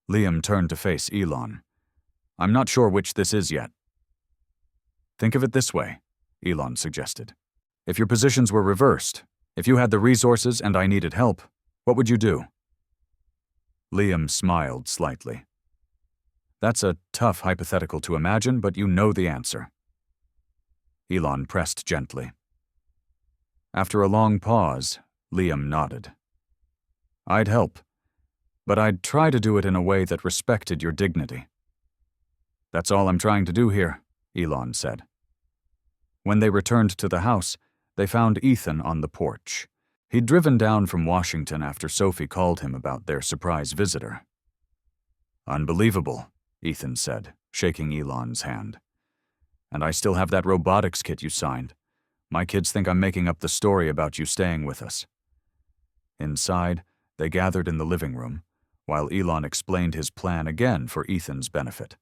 Liam turned to face Elon. "I'm not sure which this is yet." "Think of it this way," Elon suggested. "If your positions were reversed, if you had the resources and I needed help, what would you do?" Liam smiled slightly. "That's a tough hypothetical to imagine, but you know the answer." Elon pressed gently. After a long pause, Liam nodded. "I'd help, but I'd try to do it in a way that respected your dignity." "That's all I'm trying to do here," Elon said. When they returned to the house, they found Ethan on the porch. He'd driven down from Washington after Sophie called him about their surprise visitor. "Unbelievable," Ethan said, shaking Elon's hand. "And I still have that robotics kit you signed. My kids think I'm making up the story about you staying with us." Inside, they gathered in the living room, while Elon explained his plan again for Ethan's benefit.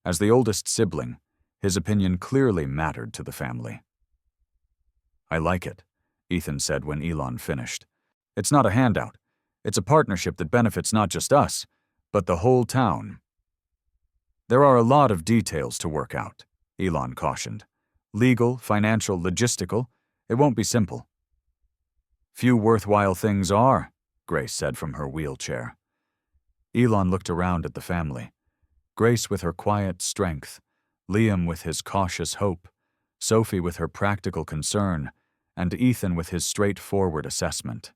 As the oldest sibling, his opinion clearly mattered to the family. "I like it," Ethan said when Elon finished. "It's not a handout. It's a partnership that benefits not just us, but the whole town." "There are a lot of details to work out," Elon cautioned. "Legal, financial, logistical. It won't be simple." "Few worthwhile things are," Grace said from her wheelchair. Elon looked around at the family. Grace with her quiet strength, Liam with his cautious hope, Sophie with her practical concern, and Ethan with his straightforward assessment.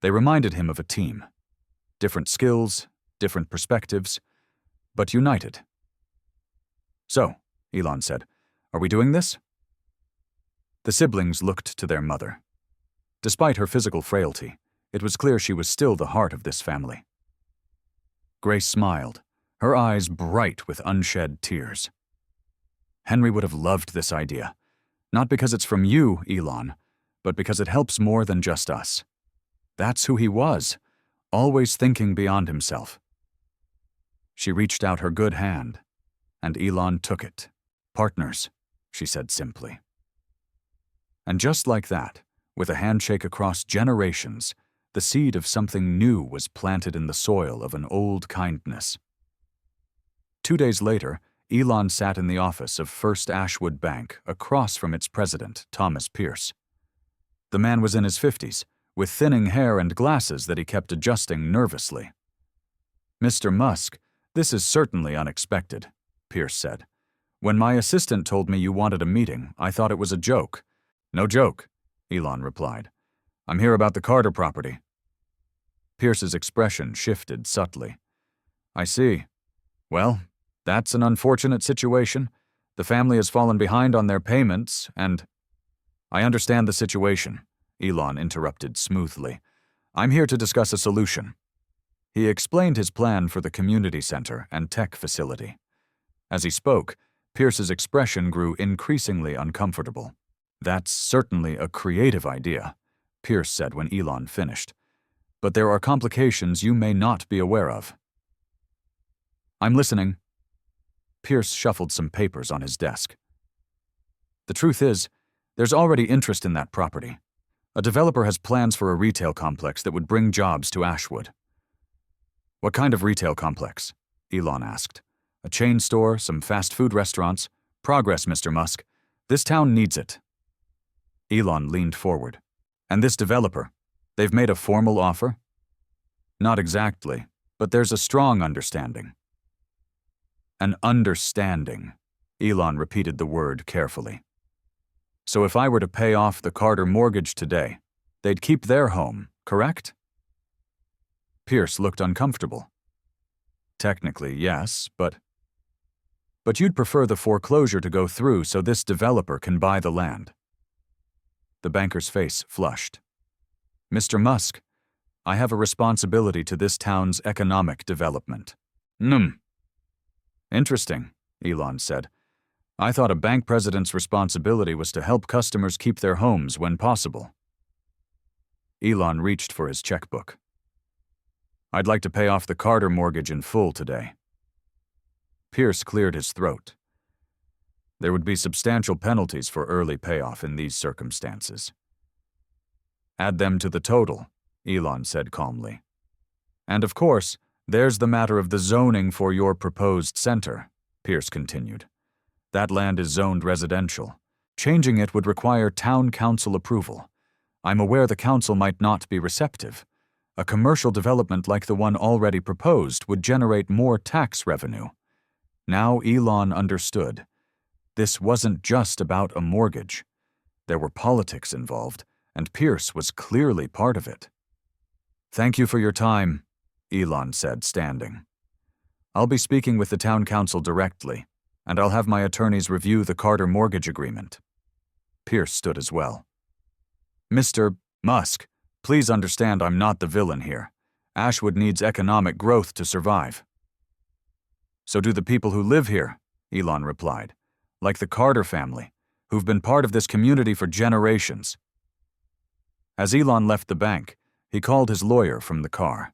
They reminded him of a team. Different skills, different perspectives, but united. "So," Elon said, "are we doing this?" The siblings looked to their mother. Despite her physical frailty, it was clear she was still the heart of this family. Grace smiled, her eyes bright with unshed tears. "Henry would have loved this idea. Not because it's from you, Elon, but because it helps more than just us. That's who he was, always thinking beyond himself." She reached out her good hand, and Elon took it. "Partners," she said simply. And just like that, with a handshake across generations, the seed of something new was planted in the soil of an old kindness. 2 days later, Elon sat in the office of First Ashwood Bank across from its president, Thomas Pierce. The man was in his 50s, with thinning hair and glasses that he kept adjusting nervously. "Mr. Musk, this is certainly unexpected," Pierce said. "When my assistant told me you wanted a meeting, I thought it was a joke." "No joke," Elon replied. "I'm here about the Carter property." Pierce's expression shifted subtly. "I see. Well, that's an unfortunate situation. The family has fallen behind on their payments, and—" "I understand the situation," Elon interrupted smoothly. "I'm here to discuss a solution." He explained his plan for the community center and tech facility. As he spoke, Pierce's expression grew increasingly uncomfortable. "That's certainly a creative idea," Pierce said when Elon finished. "But there are complications you may not be aware of." "I'm listening." Pierce shuffled some papers on his desk. "The truth is, there's already interest in that property. A developer has plans for a retail complex that would bring jobs to Ashwood. What kind of retail complex? Elon asked. A chain store, some fast food restaurants. Progress, Mr. Musk. This town needs it. Elon leaned forward. And this developer? They've made a formal offer? Not exactly, but there's a strong understanding. An understanding. Elon repeated the word carefully. So if I were to pay off the Carter mortgage today, they'd keep their home, correct? Pierce looked uncomfortable. Technically, yes, but you'd prefer the foreclosure to go through so this developer can buy the land. The banker's face flushed. Mr. Musk, I have a responsibility to this town's economic development. Interesting, Elon said. I thought a bank president's responsibility was to help customers keep their homes when possible. Elon reached for his checkbook. I'd like to pay off the Carter mortgage in full today. Pierce cleared his throat. There would be substantial penalties for early payoff in these circumstances. Add them to the total, Elon said calmly. And of course, there's the matter of the zoning for your proposed center, Pierce continued. That land is zoned residential. Changing it would require town council approval. I'm aware the council might not be receptive. A commercial development like the one already proposed would generate more tax revenue. Now Elon understood. This wasn't just about a mortgage. There were politics involved, and Pierce was clearly part of it. Thank you for your time, Elon said, standing. I'll be speaking with the town council directly, and I'll have my attorneys review the Carter mortgage agreement. Pierce stood as well. Mr. Musk, please understand I'm not the villain here. Ashwood needs economic growth to survive. So do the people who live here, Elon replied, like the Carter family, who've been part of this community for generations. As Elon left the bank, he called his lawyer from the car.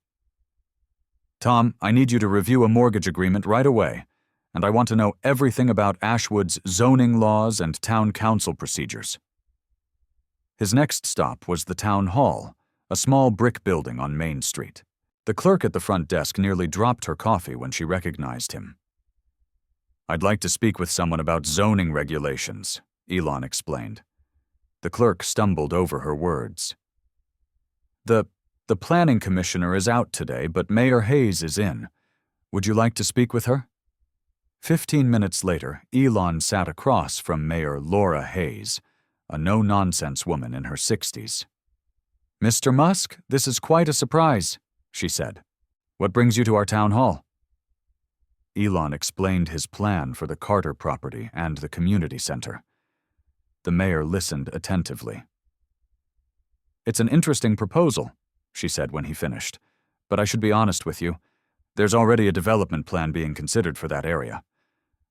Tom, I need you to review a mortgage agreement right away, and I want to know everything about Ashwood's zoning laws and town council procedures. His next stop was the town hall, a small brick building on Main Street. The clerk at the front desk nearly dropped her coffee when she recognized him. I'd like to speak with someone about zoning regulations, Elon explained. The clerk stumbled over her words. The planning commissioner is out today, but Mayor Hayes is in. Would you like to speak with her? 15 minutes later, Elon sat across from Mayor Laura Hayes, a no-nonsense woman in her 60s. Mr. Musk, this is quite a surprise, she said. What brings you to our town hall? Elon explained his plan for the Carter property and the community center. The mayor listened attentively. It's an interesting proposal, she said when he finished, but I should be honest with you. There's already a development plan being considered for that area.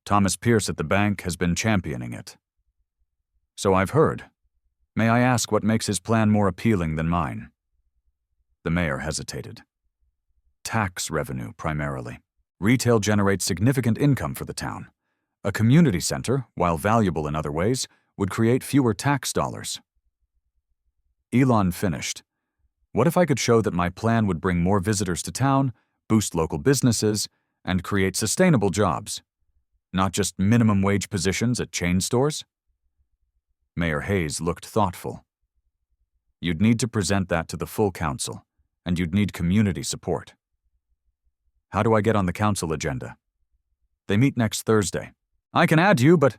Thomas Pierce at the bank has been championing it. So I've heard. May I ask what makes his plan more appealing than mine? The mayor hesitated. Tax revenue, primarily. Retail generates significant income for the town. A community center, while valuable in other ways, would create fewer tax dollars. Elon finished. What if I could show that my plan would bring more visitors to town, boost local businesses, and create sustainable jobs? Not just minimum wage positions at chain stores? Mayor Hayes looked thoughtful. You'd need to present that to the full council, and you'd need community support. How do I get on the council agenda? They meet next Thursday. I can add you, but...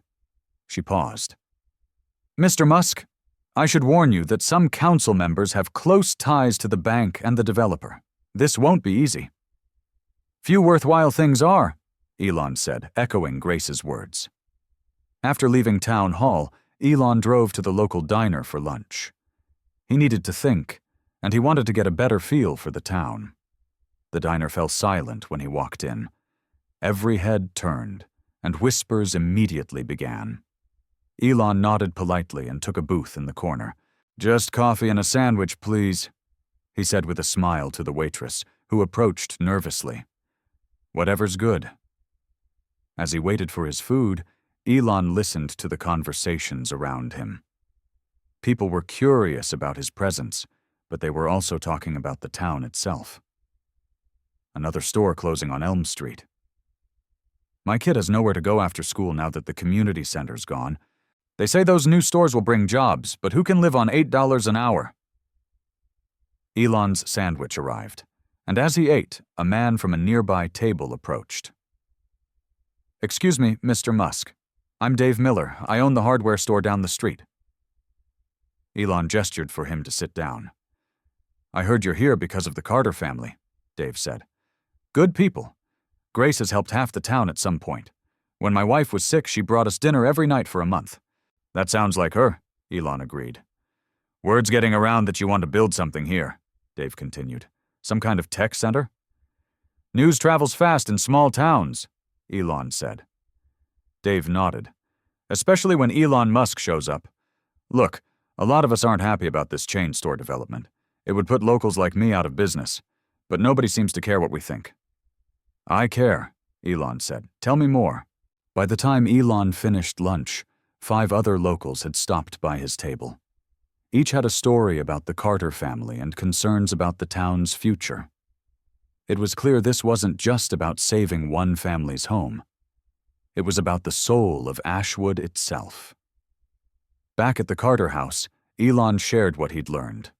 She paused. Mr. Musk, I should warn you that some council members have close ties to the bank and the developer. This won't be easy. Few worthwhile things are, Elon said, echoing Grace's words. After leaving town hall, Elon drove to the local diner for lunch. He needed to think, and he wanted to get a better feel for the town. The diner fell silent when he walked in. Every head turned, and whispers immediately began. Elon nodded politely and took a booth in the corner. Just coffee and a sandwich, please, he said with a smile to the waitress, who approached nervously. Whatever's good. As he waited for his food, Elon listened to the conversations around him. People were curious about his presence, but they were also talking about the town itself. Another store closing on Elm Street. My kid has nowhere to go after school now that the community center's gone. They say those new stores will bring jobs, but who can live on $8 an hour? Elon's sandwich arrived, and as he ate, a man from a nearby table approached. "Excuse me, Mr. Musk. I'm Dave Miller. I own the hardware store down the street." Elon gestured for him to sit down. "I heard you're here because of the Carter family," Dave said. "Good people. Grace has helped half the town at some point. When my wife was sick, she brought us dinner every night for a month." "That sounds like her," Elon agreed. "Word's getting around that you want to build something here," Dave continued. "Some kind of tech center?" "News travels fast in small towns," Elon said. Dave nodded. "Especially when Elon Musk shows up. Look, a lot of us aren't happy about this chain store development. It would put locals like me out of business, but nobody seems to care what we think." "I care," Elon said. "Tell me more." By the time Elon finished lunch, 5 other locals had stopped by his table. Each had a story about the Carter family and concerns about the town's future. It was clear this wasn't just about saving one family's home. It was about the soul of Ashwood itself. Back at the Carter house, Elon shared what he'd learned.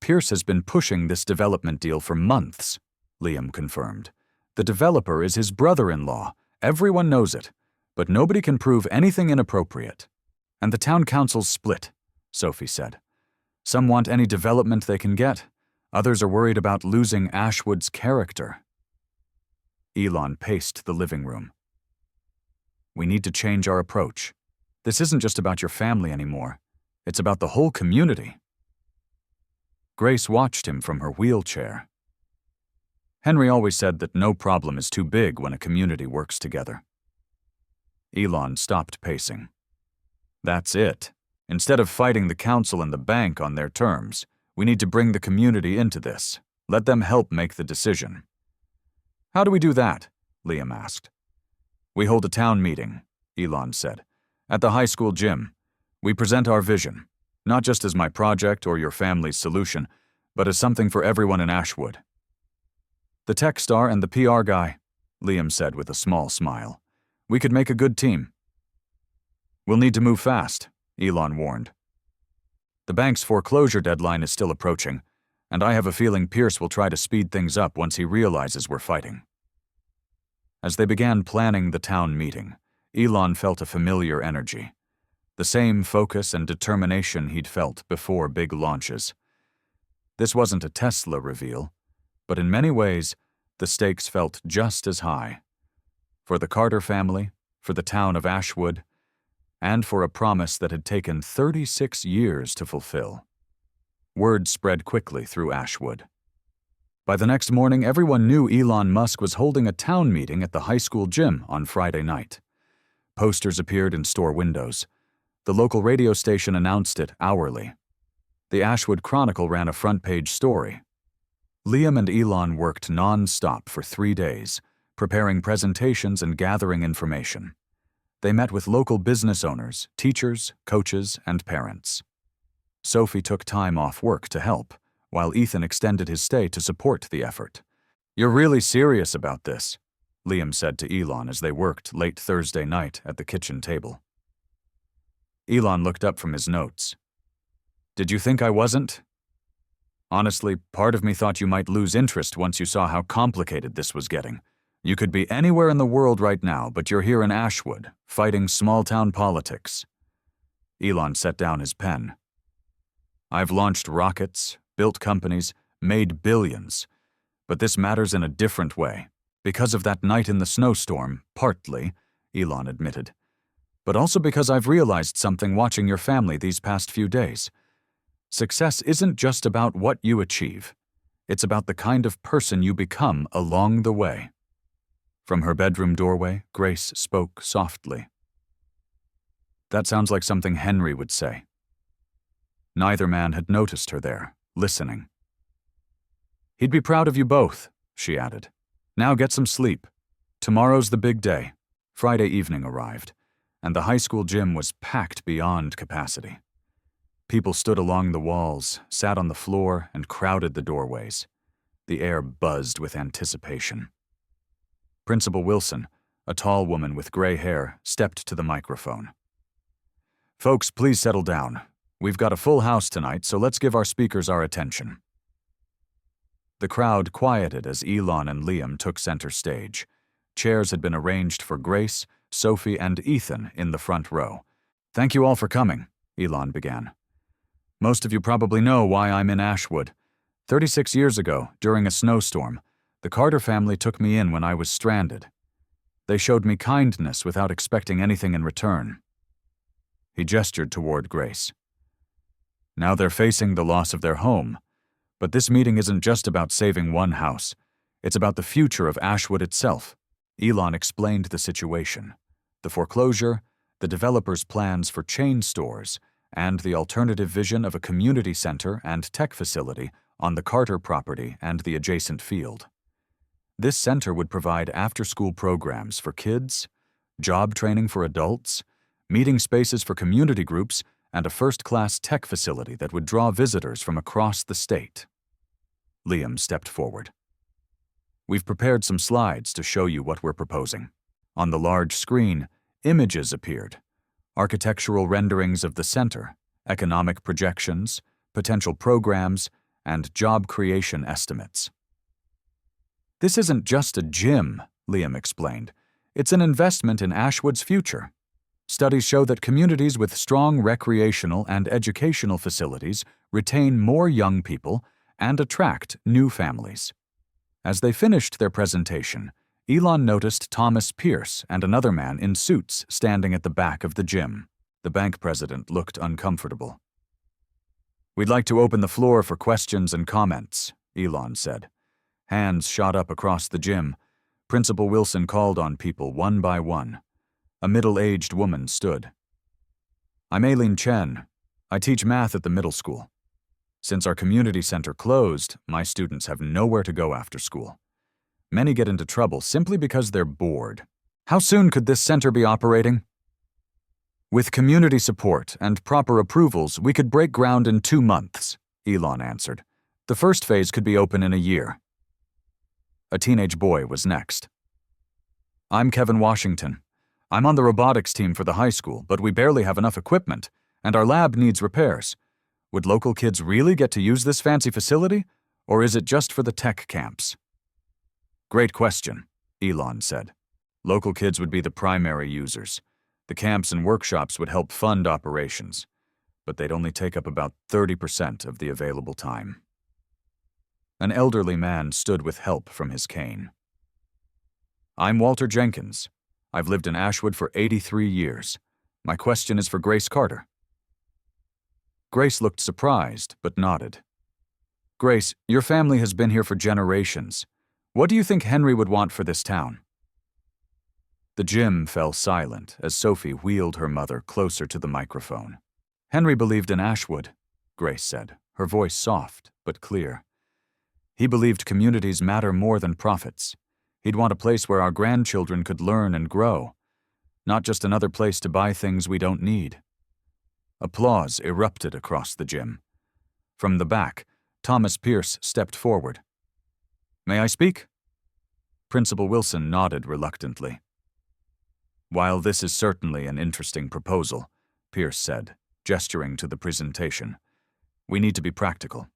"Pierce has been pushing this development deal for months," Liam confirmed. "The developer is his brother-in-law. Everyone knows it, but nobody can prove anything inappropriate. And the town council's split," Sophie said. "Some want any development they can get. Others are worried about losing Ashwood's character." Elon paced the living room. "We need to change our approach. This isn't just about your family anymore. It's about the whole community." Grace watched him from her wheelchair. "Henry always said that no problem is too big when a community works together." Elon stopped pacing. "That's it. Instead of fighting the council and the bank on their terms, we need to bring the community into this. Let them help make the decision." "How do we do that?" Liam asked. "We hold a town meeting," Elon said, "at the high school gym. We present our vision, not just as my project or your family's solution, but as something for everyone in Ashwood." "The tech star and the PR guy," Liam said with a small smile. "We could make a good team." "We'll need to move fast," Elon warned. "The bank's foreclosure deadline is still approaching, and I have a feeling Pierce will try to speed things up once he realizes we're fighting." As they began planning the town meeting, Elon felt a familiar energy, the same focus and determination he'd felt before big launches. This wasn't a Tesla reveal, but in many ways, the stakes felt just as high. For the Carter family, for the town of Ashwood, and for a promise that had taken 36 years to fulfill. Word spread quickly through Ashwood. By the next morning, everyone knew Elon Musk was holding a town meeting at the high school gym on Friday night. Posters appeared in store windows. The local radio station announced it hourly. The Ashwood Chronicle ran a front-page story. Liam and Elon worked non-stop for 3 days, preparing presentations and gathering information. They met with local business owners, teachers, coaches, and parents. Sophie took time off work to help, while Ethan extended his stay to support the effort. "You're really serious about this," Liam said to Elon as they worked late Thursday night at the kitchen table. Elon looked up from his notes. "Did you think I wasn't? Honestly, part of me thought you might lose interest once you saw how complicated this was getting. You could be anywhere in the world right now, but you're here in Ashwood, fighting small-town politics." Elon set down his pen. "I've launched rockets, built companies, made billions. But this matters in a different way. Because of that night in the snowstorm, partly," Elon admitted. "But also because I've realized something watching your family these past few days. Success isn't just about what you achieve. It's about the kind of person you become along the way." From her bedroom doorway, Grace spoke softly. "That sounds like something Henry would say." Neither man had noticed her there, listening. "He'd be proud of you both," she added. "Now get some sleep. Tomorrow's the big day." Friday evening arrived, and the high school gym was packed beyond capacity. People stood along the walls, sat on the floor, and crowded the doorways. The air buzzed with anticipation. Principal Wilson, a tall woman with gray hair, stepped to the microphone. "Folks, please settle down. We've got a full house tonight, so let's give our speakers our attention." The crowd quieted as Elon and Liam took center stage. Chairs had been arranged for Grace, Sophie, and Ethan in the front row. "Thank you all for coming," Elon began. "Most of you probably know why I'm in Ashwood. 36 years ago, during a snowstorm, the Carter family took me in when I was stranded. They showed me kindness without expecting anything in return." He gestured toward Grace. "Now they're facing the loss of their home. But this meeting isn't just about saving one house. It's about the future of Ashwood itself." Elon explained the situation: the foreclosure, the developer's plans for chain stores, and the alternative vision of a community center and tech facility on the Carter property and the adjacent field. This center would provide after-school programs for kids, job training for adults, meeting spaces for community groups, and a first-class tech facility that would draw visitors from across the state. Liam stepped forward. "We've prepared some slides to show you what we're proposing." On the large screen, images appeared: architectural renderings of the center, economic projections, potential programs, and job creation estimates. "This isn't just a gym," Liam explained. "It's an investment in Ashwood's future. Studies show that communities with strong recreational and educational facilities retain more young people and attract new families." As they finished their presentation, Elon noticed Thomas Pierce and another man in suits standing at the back of the gym. The bank president looked uncomfortable. "We'd like to open the floor for questions and comments," Elon said. Hands shot up across the gym. Principal Wilson called on people one by one. A middle-aged woman stood. "I'm Aileen Chen. I teach math at the middle school. Since our community center closed, my students have nowhere to go after school. Many get into trouble simply because they're bored. How soon could this center be operating?" "With community support and proper approvals, we could break ground in 2 months," Elon answered. "The first phase could be open in a year." A teenage boy was next. "I'm Kevin Washington. I'm on the robotics team for the high school, but we barely have enough equipment, and our lab needs repairs. Would local kids really get to use this fancy facility, or is it just for the tech camps?" "Great question," Elon said. "Local kids would be the primary users. The camps and workshops would help fund operations, but they'd only take up about 30% of the available time." An elderly man stood with help from his cane. "I'm Walter Jenkins. I've lived in Ashwood for 83 years. My question is for Grace Carter." Grace looked surprised, but nodded. "Grace, your family has been here for generations. What do you think Henry would want for this town?" The gym fell silent as Sophie wheeled her mother closer to the microphone. "Henry believed in Ashwood," Grace said, her voice soft but clear. "He believed communities matter more than profits. He'd want a place where our grandchildren could learn and grow, not just another place to buy things we don't need." Applause erupted across the gym. From the back, Thomas Pierce stepped forward. "May I speak?" Principal Wilson nodded reluctantly. "While this is certainly an interesting proposal," Pierce said, gesturing to the presentation, "we need to be practical.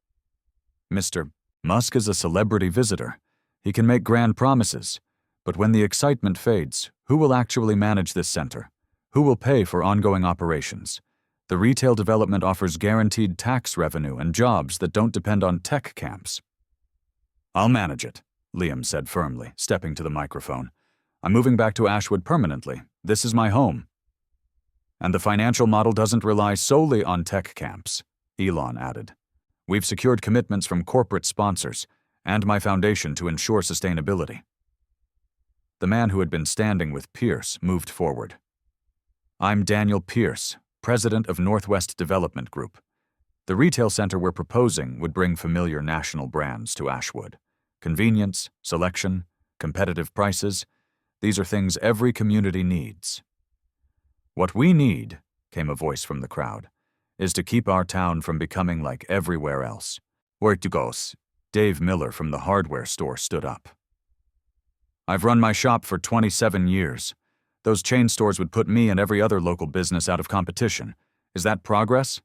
Mr. Musk is a celebrity visitor. He can make grand promises, but when the excitement fades, who will actually manage this center? Who will pay for ongoing operations? The retail development offers guaranteed tax revenue and jobs that don't depend on tech camps." "I'll manage it," Liam said firmly, stepping to the microphone. "I'm moving back to Ashwood permanently. This is my home." "And the financial model doesn't rely solely on tech camps," Elon added. "We've secured commitments from corporate sponsors and my foundation to ensure sustainability." The man who had been standing with Pierce moved forward. "I'm Daniel Pierce, president of Northwest Development Group. The retail center we're proposing would bring familiar national brands to Ashwood. Convenience, selection, competitive prices, these are things every community needs." "What we need," came a voice from the crowd, is to keep our town from becoming like everywhere else. Where to goes? Dave Miller from the hardware store stood up. I've run my shop for 27 years. Those chain stores would put me and every other local business out of competition. Is that progress?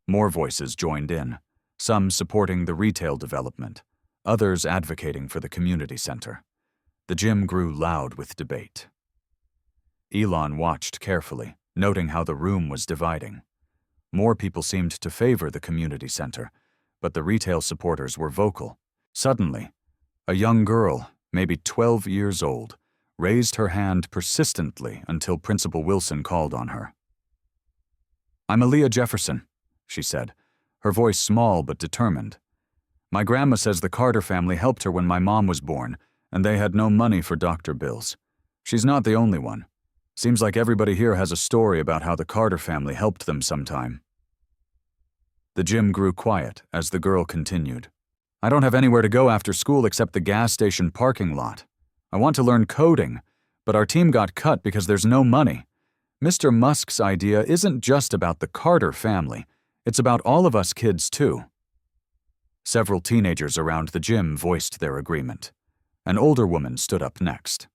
More voices joined in, some supporting the retail development, others advocating for the community center. The gym grew loud with debate. Elon watched carefully, noting how the room was dividing. More people seemed to favor the community center, but the retail supporters were vocal. Suddenly, a young girl, maybe 12 years old, raised her hand persistently until Principal Wilson called on her. "I'm Aaliyah Jefferson," she said, her voice small but determined. "My grandma says the Carter family helped her when my mom was born, and they had no money for doctor bills. She's not the only one. Seems like everybody here has a story about how the Carter family helped them sometime." The gym grew quiet as the girl continued. "I don't have anywhere to go after school except the gas station parking lot. I want to learn coding, but our team got cut because there's no money. Mr. Musk's idea isn't just about the Carter family. It's about all of us kids, too." Several teenagers around the gym voiced their agreement. An older woman stood up next.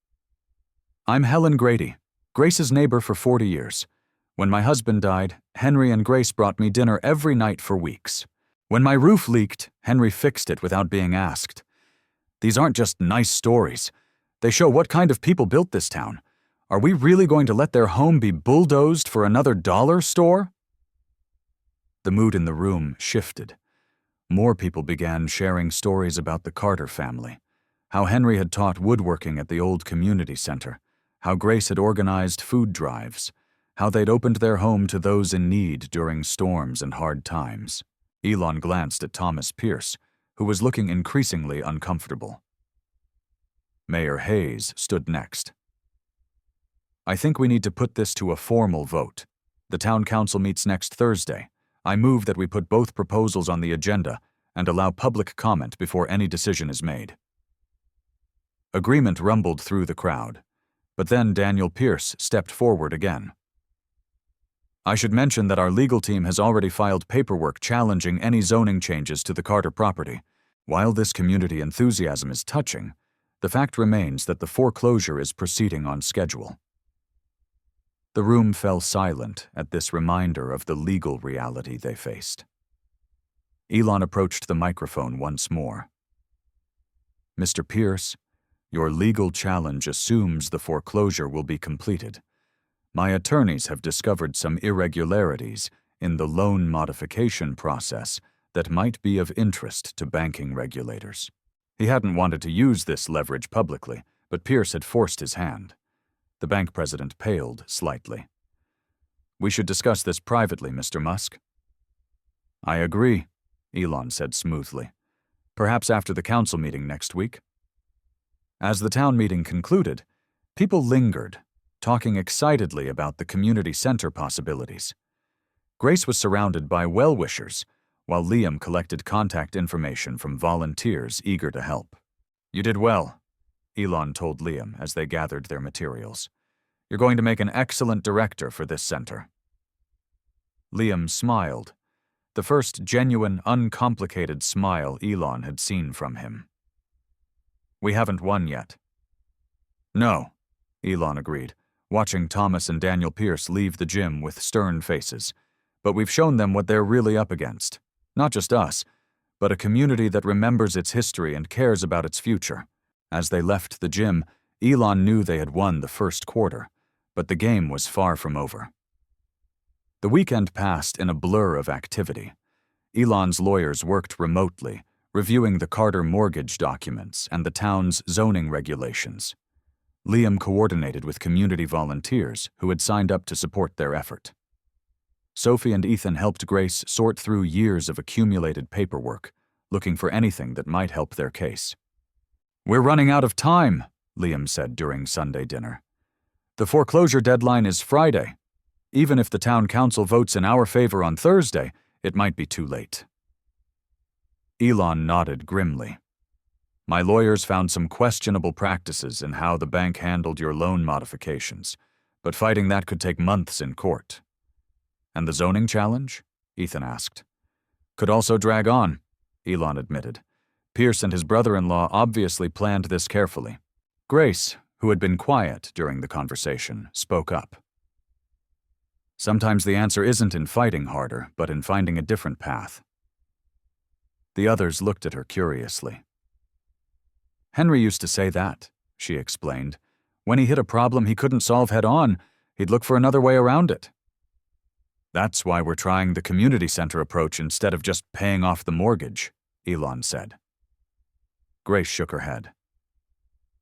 "I'm Helen Grady, Grace's neighbor for 40 years. When my husband died, Henry and Grace brought me dinner every night for weeks. When my roof leaked, Henry fixed it without being asked. These aren't just nice stories. They show what kind of people built this town. Are we really going to let their home be bulldozed for another dollar store?" The mood in the room shifted. More people began sharing stories about the Carter family, how Henry had taught woodworking at the old community center, how Grace had organized food drives, how they'd opened their home to those in need during storms and hard times. Elon glanced at Thomas Pierce, who was looking increasingly uncomfortable. Mayor Hayes stood next. "I think we need to put this to a formal vote. The town council meets next Thursday. I move that we put both proposals on the agenda and allow public comment before any decision is made." Agreement rumbled through the crowd, but then Daniel Pierce stepped forward again. "I should mention that our legal team has already filed paperwork challenging any zoning changes to the Carter property. While this community enthusiasm is touching, the fact remains that the foreclosure is proceeding on schedule." The room fell silent at this reminder of the legal reality they faced. Elon approached the microphone once more. "Mr. Pierce, your legal challenge assumes the foreclosure will be completed. My attorneys have discovered some irregularities in the loan modification process that might be of interest to banking regulators." He hadn't wanted to use this leverage publicly, but Pierce had forced his hand. The bank president paled slightly. "We should discuss this privately, Mr. Musk." "I agree," Elon said smoothly. "Perhaps after the council meeting next week." As the town meeting concluded, people lingered, talking excitedly about the community center possibilities. Grace was surrounded by well-wishers, while Liam collected contact information from volunteers eager to help. "You did well," Elon told Liam as they gathered their materials. "You're going to make an excellent director for this center." Liam smiled, the first genuine, uncomplicated smile Elon had seen from him. "We haven't won yet." "No," Elon agreed, watching Thomas and Daniel Pierce leave the gym with stern faces. "But we've shown them what they're really up against. Not just us, but a community that remembers its history and cares about its future." As they left the gym, Elon knew they had won the first quarter, but the game was far from over. The weekend passed in a blur of activity. Elon's lawyers worked remotely, reviewing the Carter mortgage documents and the town's zoning regulations. Liam coordinated with community volunteers who had signed up to support their effort. Sophie and Ethan helped Grace sort through years of accumulated paperwork, looking for anything that might help their case. "We're running out of time," Liam said during Sunday dinner. "The foreclosure deadline is Friday. Even if the town council votes in our favor on Thursday, it might be too late." Elon nodded grimly. "My lawyers found some questionable practices in how the bank handled your loan modifications, but fighting that could take months in court. And the zoning challenge? Ethan asked. Could also drag on, Elon admitted. Pierce and his brother-in-law obviously planned this carefully. Grace, who had been quiet during the conversation, spoke up. Sometimes the answer isn't in fighting harder, but in finding a different path. The others looked at her curiously. Henry used to say that, she explained. When he hit a problem he couldn't solve head-on, he'd look for another way around it. That's why we're trying the community center approach instead of just paying off the mortgage, Elon said. Grace shook her head.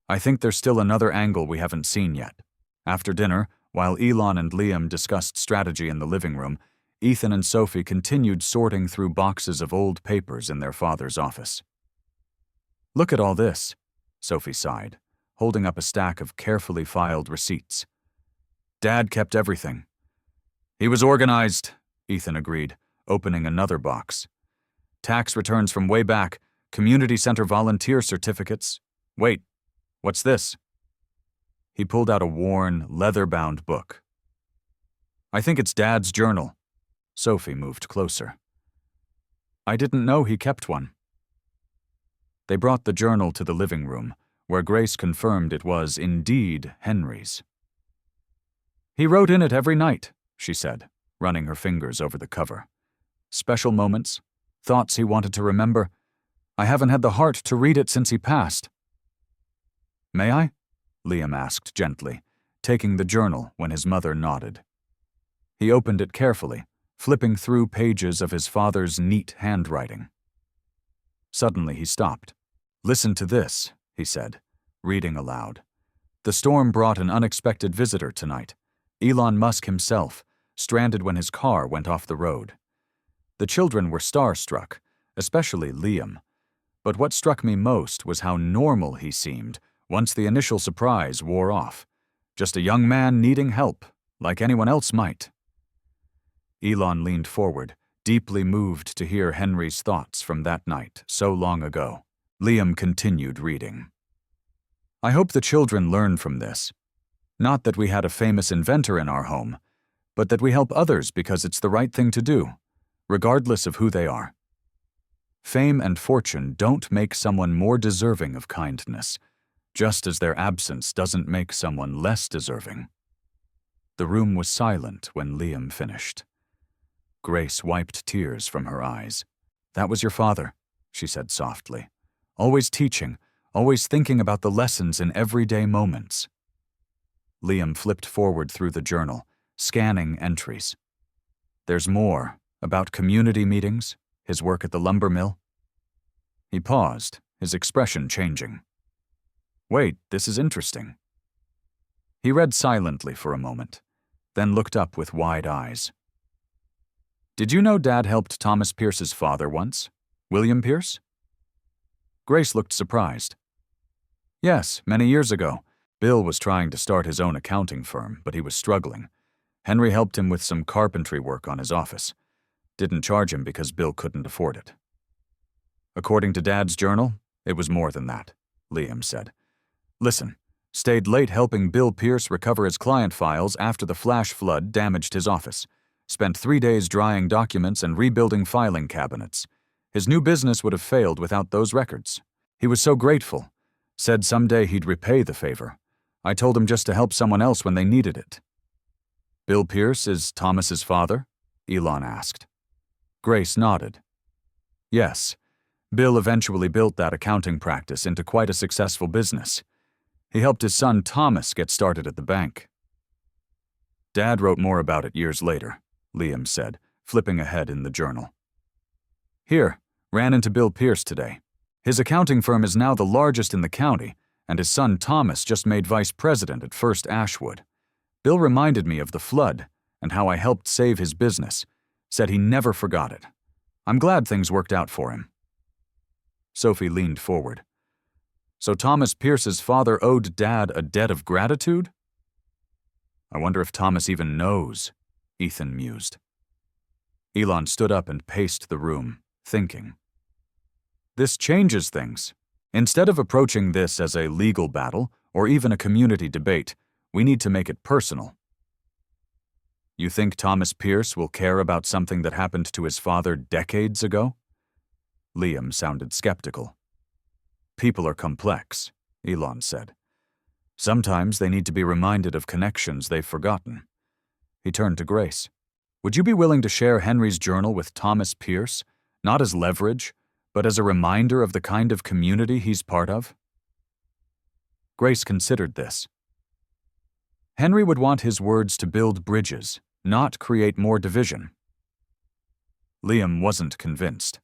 I think there's still another angle we haven't seen yet. After dinner, while Elon and Liam discussed strategy in the living room, Ethan and Sophie continued sorting through boxes of old papers in their father's office. Look at all this, Sophie sighed, holding up a stack of carefully filed receipts. Dad kept everything. He was organized, Ethan agreed, opening another box. Tax returns from way back, community center volunteer certificates. Wait, what's this? He pulled out a worn, leather-bound book. I think it's Dad's journal. Sophie moved closer. I didn't know he kept one. They brought the journal to the living room, where Grace confirmed it was indeed Henry's. He wrote in it every night, she said, running her fingers over the cover. Special moments, thoughts he wanted to remember. I haven't had the heart to read it since he passed. May I? Liam asked gently, taking the journal when his mother nodded. He opened it carefully, flipping through pages of his father's neat handwriting. Suddenly he stopped. Listen to this, he said, reading aloud. The storm brought an unexpected visitor tonight, Elon Musk himself, stranded when his car went off the road. The children were starstruck, especially Liam. But what struck me most was how normal he seemed once the initial surprise wore off. Just a young man needing help, like anyone else might. Elon leaned forward, deeply moved to hear Henry's thoughts from that night so long ago. Liam continued reading. I hope the children learn from this. Not that we had a famous inventor in our home, but that we help others because it's the right thing to do, regardless of who they are. Fame and fortune don't make someone more deserving of kindness, just as their absence doesn't make someone less deserving. The room was silent when Liam finished. Grace wiped tears from her eyes. That was your father, she said softly. Always teaching, always thinking about the lessons in everyday moments. Liam flipped forward through the journal, scanning entries. There's more, about community meetings, his work at the lumber mill. He paused, his expression changing. Wait, this is interesting. He read silently for a moment, then looked up with wide eyes. Did you know Dad helped Thomas Pierce's father once? William Pierce? Grace looked surprised. Yes, many years ago. Bill was trying to start his own accounting firm, but he was struggling. Henry helped him with some carpentry work on his office. Didn't charge him because Bill couldn't afford it. According to Dad's journal, it was more than that, Liam said. Listen, stayed late helping Bill Pierce recover his client files after the flash flood damaged his office. Spent 3 days drying documents and rebuilding filing cabinets. His new business would have failed without those records. He was so grateful. Said someday he'd repay the favor. I told him just to help someone else when they needed it. Bill Pierce is Thomas's father? Elon asked. Grace nodded. Yes, Bill eventually built that accounting practice into quite a successful business. He helped his son Thomas get started at the bank. Dad wrote more about it years later, Liam said, flipping ahead in the journal. Here, ran into Bill Pierce today. His accounting firm is now the largest in the county, and his son Thomas just made vice president at First Ashwood. Bill reminded me of the flood and how I helped save his business, said he never forgot it. I'm glad things worked out for him. Sophie leaned forward. So Thomas Pierce's father owed Dad a debt of gratitude? I wonder if Thomas even knows, Ethan mused. Elon stood up and paced the room, thinking. This changes things. Instead of approaching this as a legal battle or even a community debate, we need to make it personal. You think Thomas Pierce will care about something that happened to his father decades ago? Liam sounded skeptical. People are complex, Elon said. Sometimes they need to be reminded of connections they've forgotten. He turned to Grace. Would you be willing to share Henry's journal with Thomas Pierce, not as leverage, but as a reminder of the kind of community he's part of? Grace considered this. Henry would want his words to build bridges, not create more division. Liam wasn't convinced.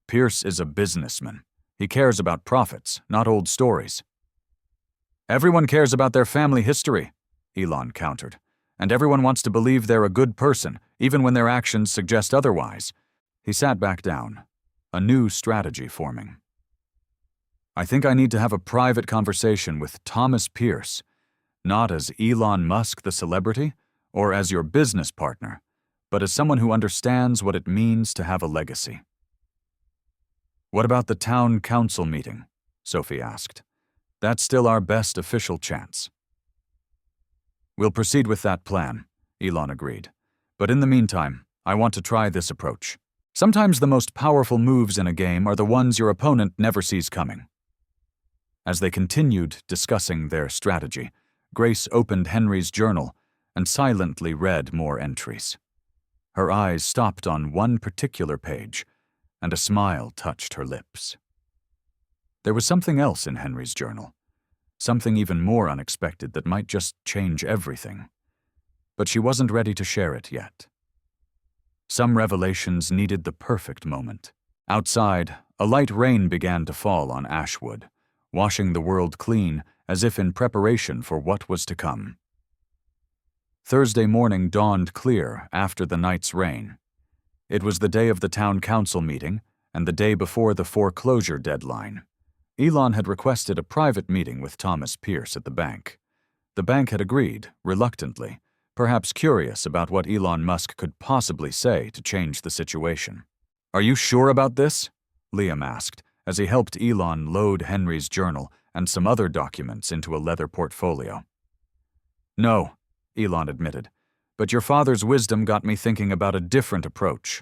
Pierce is a businessman. He cares about profits, not old stories. Everyone cares about their family history, Elon countered, and everyone wants to believe they're a good person, even when their actions suggest otherwise. He sat back down, a new strategy forming. I think I need to have a private conversation with Thomas Pierce, not as Elon Musk the celebrity, or as your business partner, but as someone who understands what it means to have a legacy. What about the town council meeting? Sophie asked. That's still our best official chance. We'll proceed with that plan, Elon agreed. But in the meantime, I want to try this approach. Sometimes the most powerful moves in a game are the ones your opponent never sees coming. As they continued discussing their strategy, Grace opened Henry's journal and silently read more entries. Her eyes stopped on one particular page, and a smile touched her lips. There was something else in Henry's journal, something even more unexpected that might just change everything. But she wasn't ready to share it yet. Some revelations needed the perfect moment. Outside, a light rain began to fall on Ashwood, washing the world clean as if in preparation for what was to come. Thursday morning dawned clear after the night's rain. It was the day of the town council meeting and the day before the foreclosure deadline. Elon had requested a private meeting with Thomas Pierce at the bank. The bank had agreed, reluctantly, perhaps curious about what Elon Musk could possibly say to change the situation. Are you sure about this? Liam asked, as he helped Elon load Henry's journal and some other documents into a leather portfolio. No, Elon admitted, but your father's wisdom got me thinking about a different approach.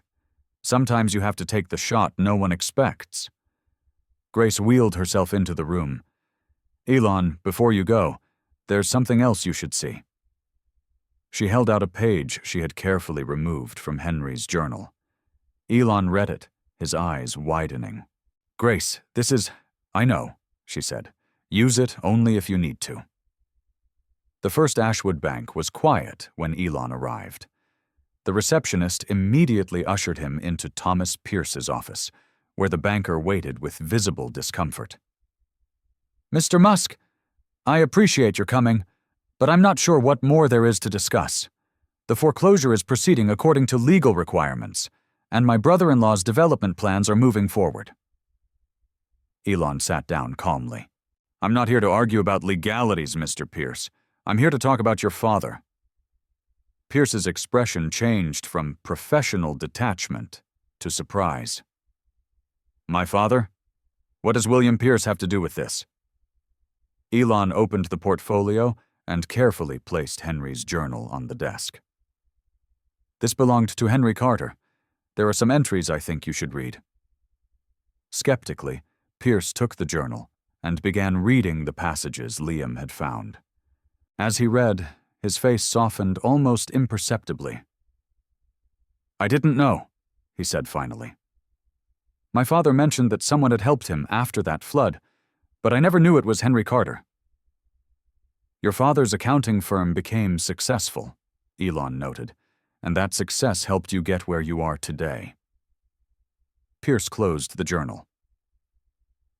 Sometimes you have to take the shot no one expects. Grace wheeled herself into the room. Elon, before you go, there's something else you should see. She held out a page she had carefully removed from Henry's journal. Elon read it, his eyes widening. Grace, this is... I know, she said. Use it only if you need to. The First Ashwood Bank was quiet when Elon arrived. The receptionist immediately ushered him into Thomas Pierce's office, where the banker waited with visible discomfort. Mr. Musk, I appreciate your coming, but I'm not sure what more there is to discuss. The foreclosure is proceeding according to legal requirements, and my brother-in-law's development plans are moving forward. Elon sat down calmly. I'm not here to argue about legalities, Mr. Pierce. I'm here to talk about your father. Pierce's expression changed from professional detachment to surprise. My father? What does William Pierce have to do with this? Elon opened the portfolio and carefully placed Henry's journal on the desk. This belonged to Henry Carter. There are some entries I think you should read. Skeptically, Pierce took the journal and began reading the passages Liam had found. As he read, his face softened almost imperceptibly. I didn't know, he said finally. My father mentioned that someone had helped him after that flood, but I never knew it was Henry Carter. Your father's accounting firm became successful, Elon noted, and that success helped you get where you are today. Pierce closed the journal.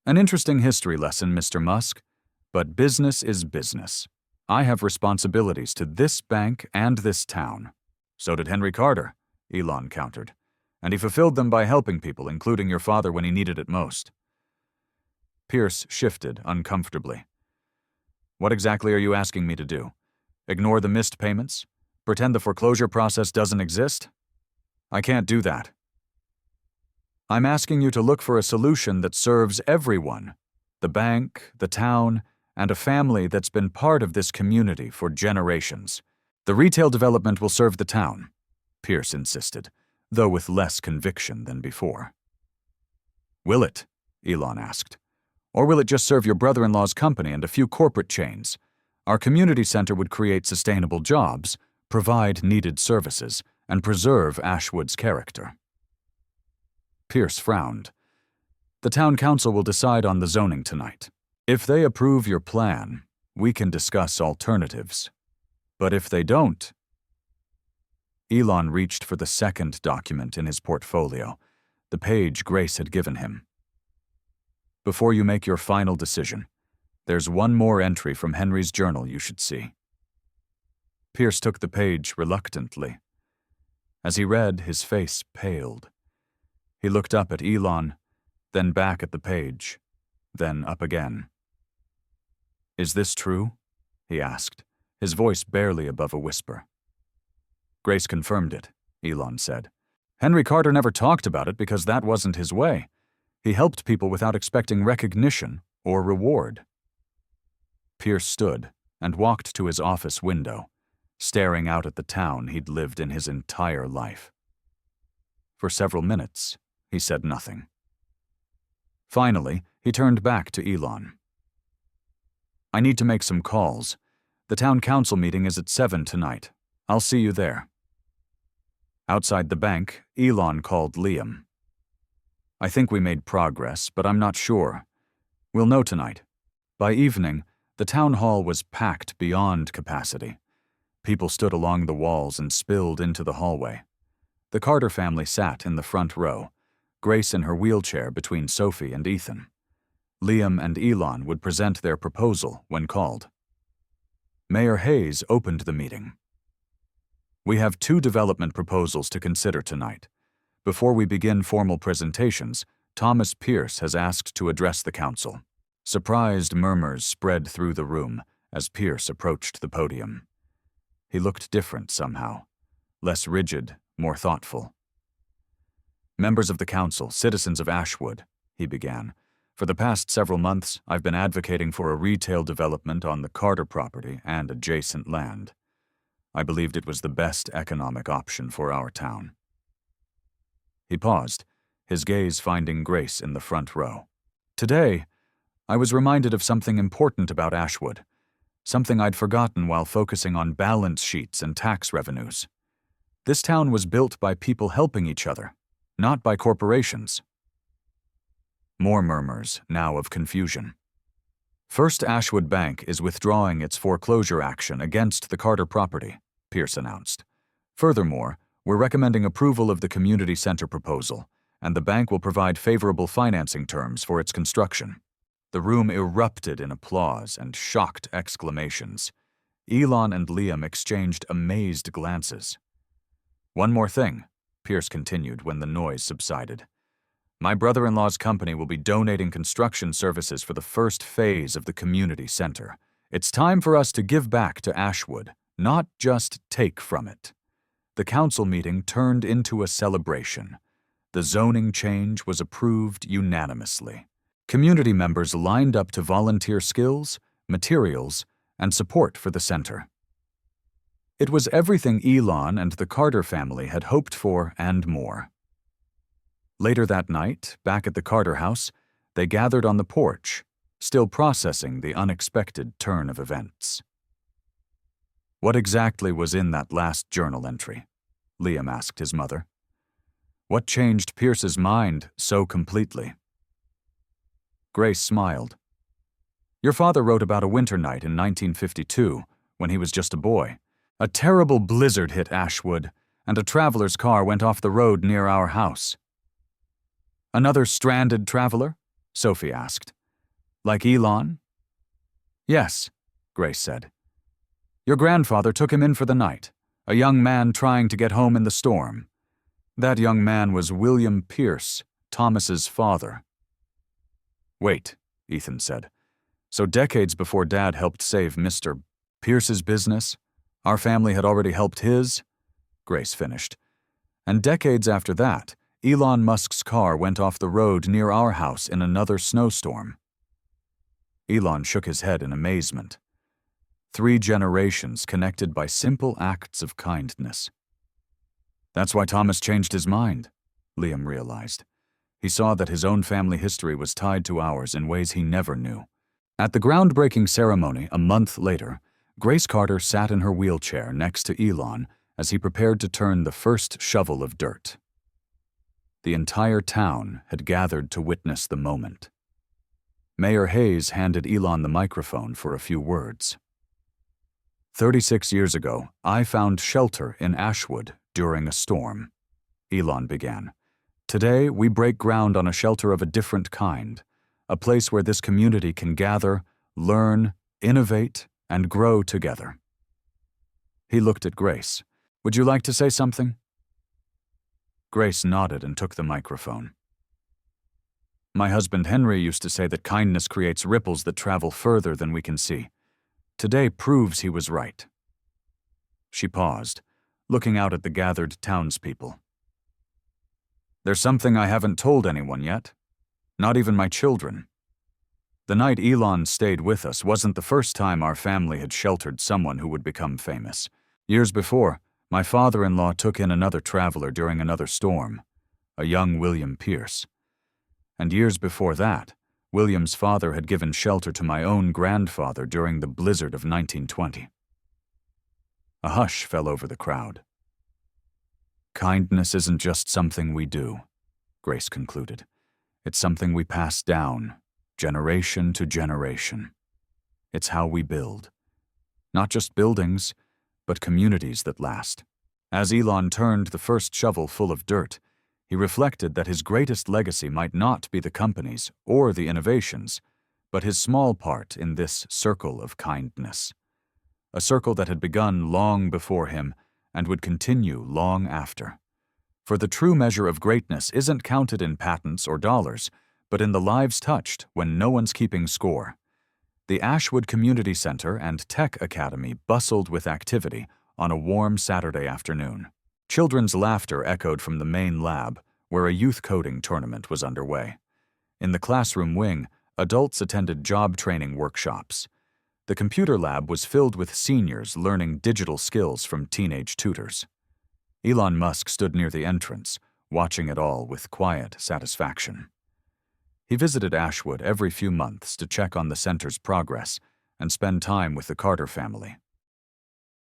An interesting history lesson, Mr. Musk, but business is business. I have responsibilities to this bank and this town. So did Henry Carter, Elon countered, and he fulfilled them by helping people, including your father when he needed it most. Pierce shifted uncomfortably. What exactly are you asking me to do? Ignore the missed payments? Pretend the foreclosure process doesn't exist? I can't do that. I'm asking you to look for a solution that serves everyone, the bank, the town, and a family that's been part of this community for generations. The retail development will serve the town, Pierce insisted, though with less conviction than before. Will it? Elon asked. Or will it just serve your brother-in-law's company and a few corporate chains? Our community center would create sustainable jobs, provide needed services, and preserve Ashwood's character. Pierce frowned. The town council will decide on the zoning tonight. If they approve your plan, we can discuss alternatives. But if they don't... Elon reached for the second document in his portfolio, the page Grace had given him. Before you make your final decision, there's one more entry from Henry's journal you should see. Pierce took the page reluctantly. As he read, his face paled. He looked up at Elon, then back at the page, then up again. Is this true? He asked, his voice barely above a whisper. Grace confirmed it, Elon said. Henry Carter never talked about it because that wasn't his way. He helped people without expecting recognition or reward. Pierce stood and walked to his office window, staring out at the town he'd lived in his entire life. For several minutes, he said nothing. Finally, he turned back to Elon. I need to make some calls. The town council meeting is at 7 tonight. I'll see you there. Outside the bank, Elon called Liam. I think we made progress, but I'm not sure. We'll know tonight. By evening, the town hall was packed beyond capacity. People stood along the walls and spilled into the hallway. The Carter family sat in the front row, Grace in her wheelchair between Sophie and Ethan. Liam and Elon would present their proposal when called. Mayor Hayes opened the meeting. We have 2 development proposals to consider tonight. Before we begin formal presentations, Thomas Pierce has asked to address the council. Surprised murmurs spread through the room as Pierce approached the podium. He looked different somehow, less rigid, more thoughtful. Members of the council, citizens of Ashwood, he began. For the past several months, I've been advocating for a retail development on the Carter property and adjacent land. I believed it was the best economic option for our town. He paused, his gaze finding Grace in the front row. Today, I was reminded of something important about Ashwood, something I'd forgotten while focusing on balance sheets and tax revenues. This town was built by people helping each other, not by corporations. More murmurs, now of confusion. First Ashwood Bank is withdrawing its foreclosure action against the Carter property, Pierce announced. Furthermore, we're recommending approval of the community center proposal, and the bank will provide favorable financing terms for its construction. The room erupted in applause and shocked exclamations. Elon and Liam exchanged amazed glances. One more thing, Pierce continued when the noise subsided. My brother-in-law's company will be donating construction services for the first phase of the community center. It's time for us to give back to Ashwood, not just take from it. The council meeting turned into a celebration. The zoning change was approved unanimously. Community members lined up to volunteer skills, materials, and support for the center. It was everything Elon and the Carter family had hoped for and more. Later that night, back at the Carter house, they gathered on the porch, still processing the unexpected turn of events. What exactly was in that last journal entry? Liam asked his mother. What changed Pierce's mind so completely? Grace smiled. Your father wrote about a winter night in 1952, when he was just a boy. A terrible blizzard hit Ashwood, and a traveler's car went off the road near our house. Another stranded traveler? Sophie asked. Like Elon? Yes, Grace said. Your grandfather took him in for the night, a young man trying to get home in the storm. That young man was William Pierce, Thomas's father. Wait, Ethan said. So decades before Dad helped save Mr. Pierce's business, our family had already helped his? Grace finished. And decades after that, Elon Musk's car went off the road near our house in another snowstorm. Elon shook his head in amazement. 3 generations connected by simple acts of kindness. That's why Thomas changed his mind, Liam realized. He saw that his own family history was tied to ours in ways he never knew. At the groundbreaking ceremony a month later, Grace Carter sat in her wheelchair next to Elon as he prepared to turn the first shovel of dirt. The entire town had gathered to witness the moment. Mayor Hayes handed Elon the microphone for a few words. 36 years ago, I found shelter in Ashwood during a storm, Elon began. Today, we break ground on a shelter of a different kind, a place where this community can gather, learn, innovate, and grow together. He looked at Grace. Would you like to say something? Grace nodded and took the microphone. My husband Henry used to say that kindness creates ripples that travel further than we can see. Today proves he was right. She paused, looking out at the gathered townspeople. There's something I haven't told anyone yet, not even my children. The night Elon stayed with us wasn't the first time our family had sheltered someone who would become famous. Years before, my father-in-law took in another traveler during another storm, a young William Pierce. And years before that, William's father had given shelter to my own grandfather during the blizzard of 1920. A hush fell over the crowd. Kindness isn't just something we do, Grace concluded. It's something we pass down, generation to generation. It's how we build. Not just buildings, but communities that last. As Elon turned the first shovel full of dirt, he reflected that his greatest legacy might not be the companies or the innovations, but his small part in this circle of kindness. A circle that had begun long before him and would continue long after. For the true measure of greatness isn't counted in patents or dollars, but in the lives touched when no one's keeping score. The Ashwood Community Center and Tech Academy bustled with activity on a warm Saturday afternoon. Children's laughter echoed from the main lab, where a youth coding tournament was underway. In the classroom wing, adults attended job training workshops. The computer lab was filled with seniors learning digital skills from teenage tutors. Elon Musk stood near the entrance, watching it all with quiet satisfaction. He visited Ashwood every few months to check on the center's progress and spend time with the Carter family.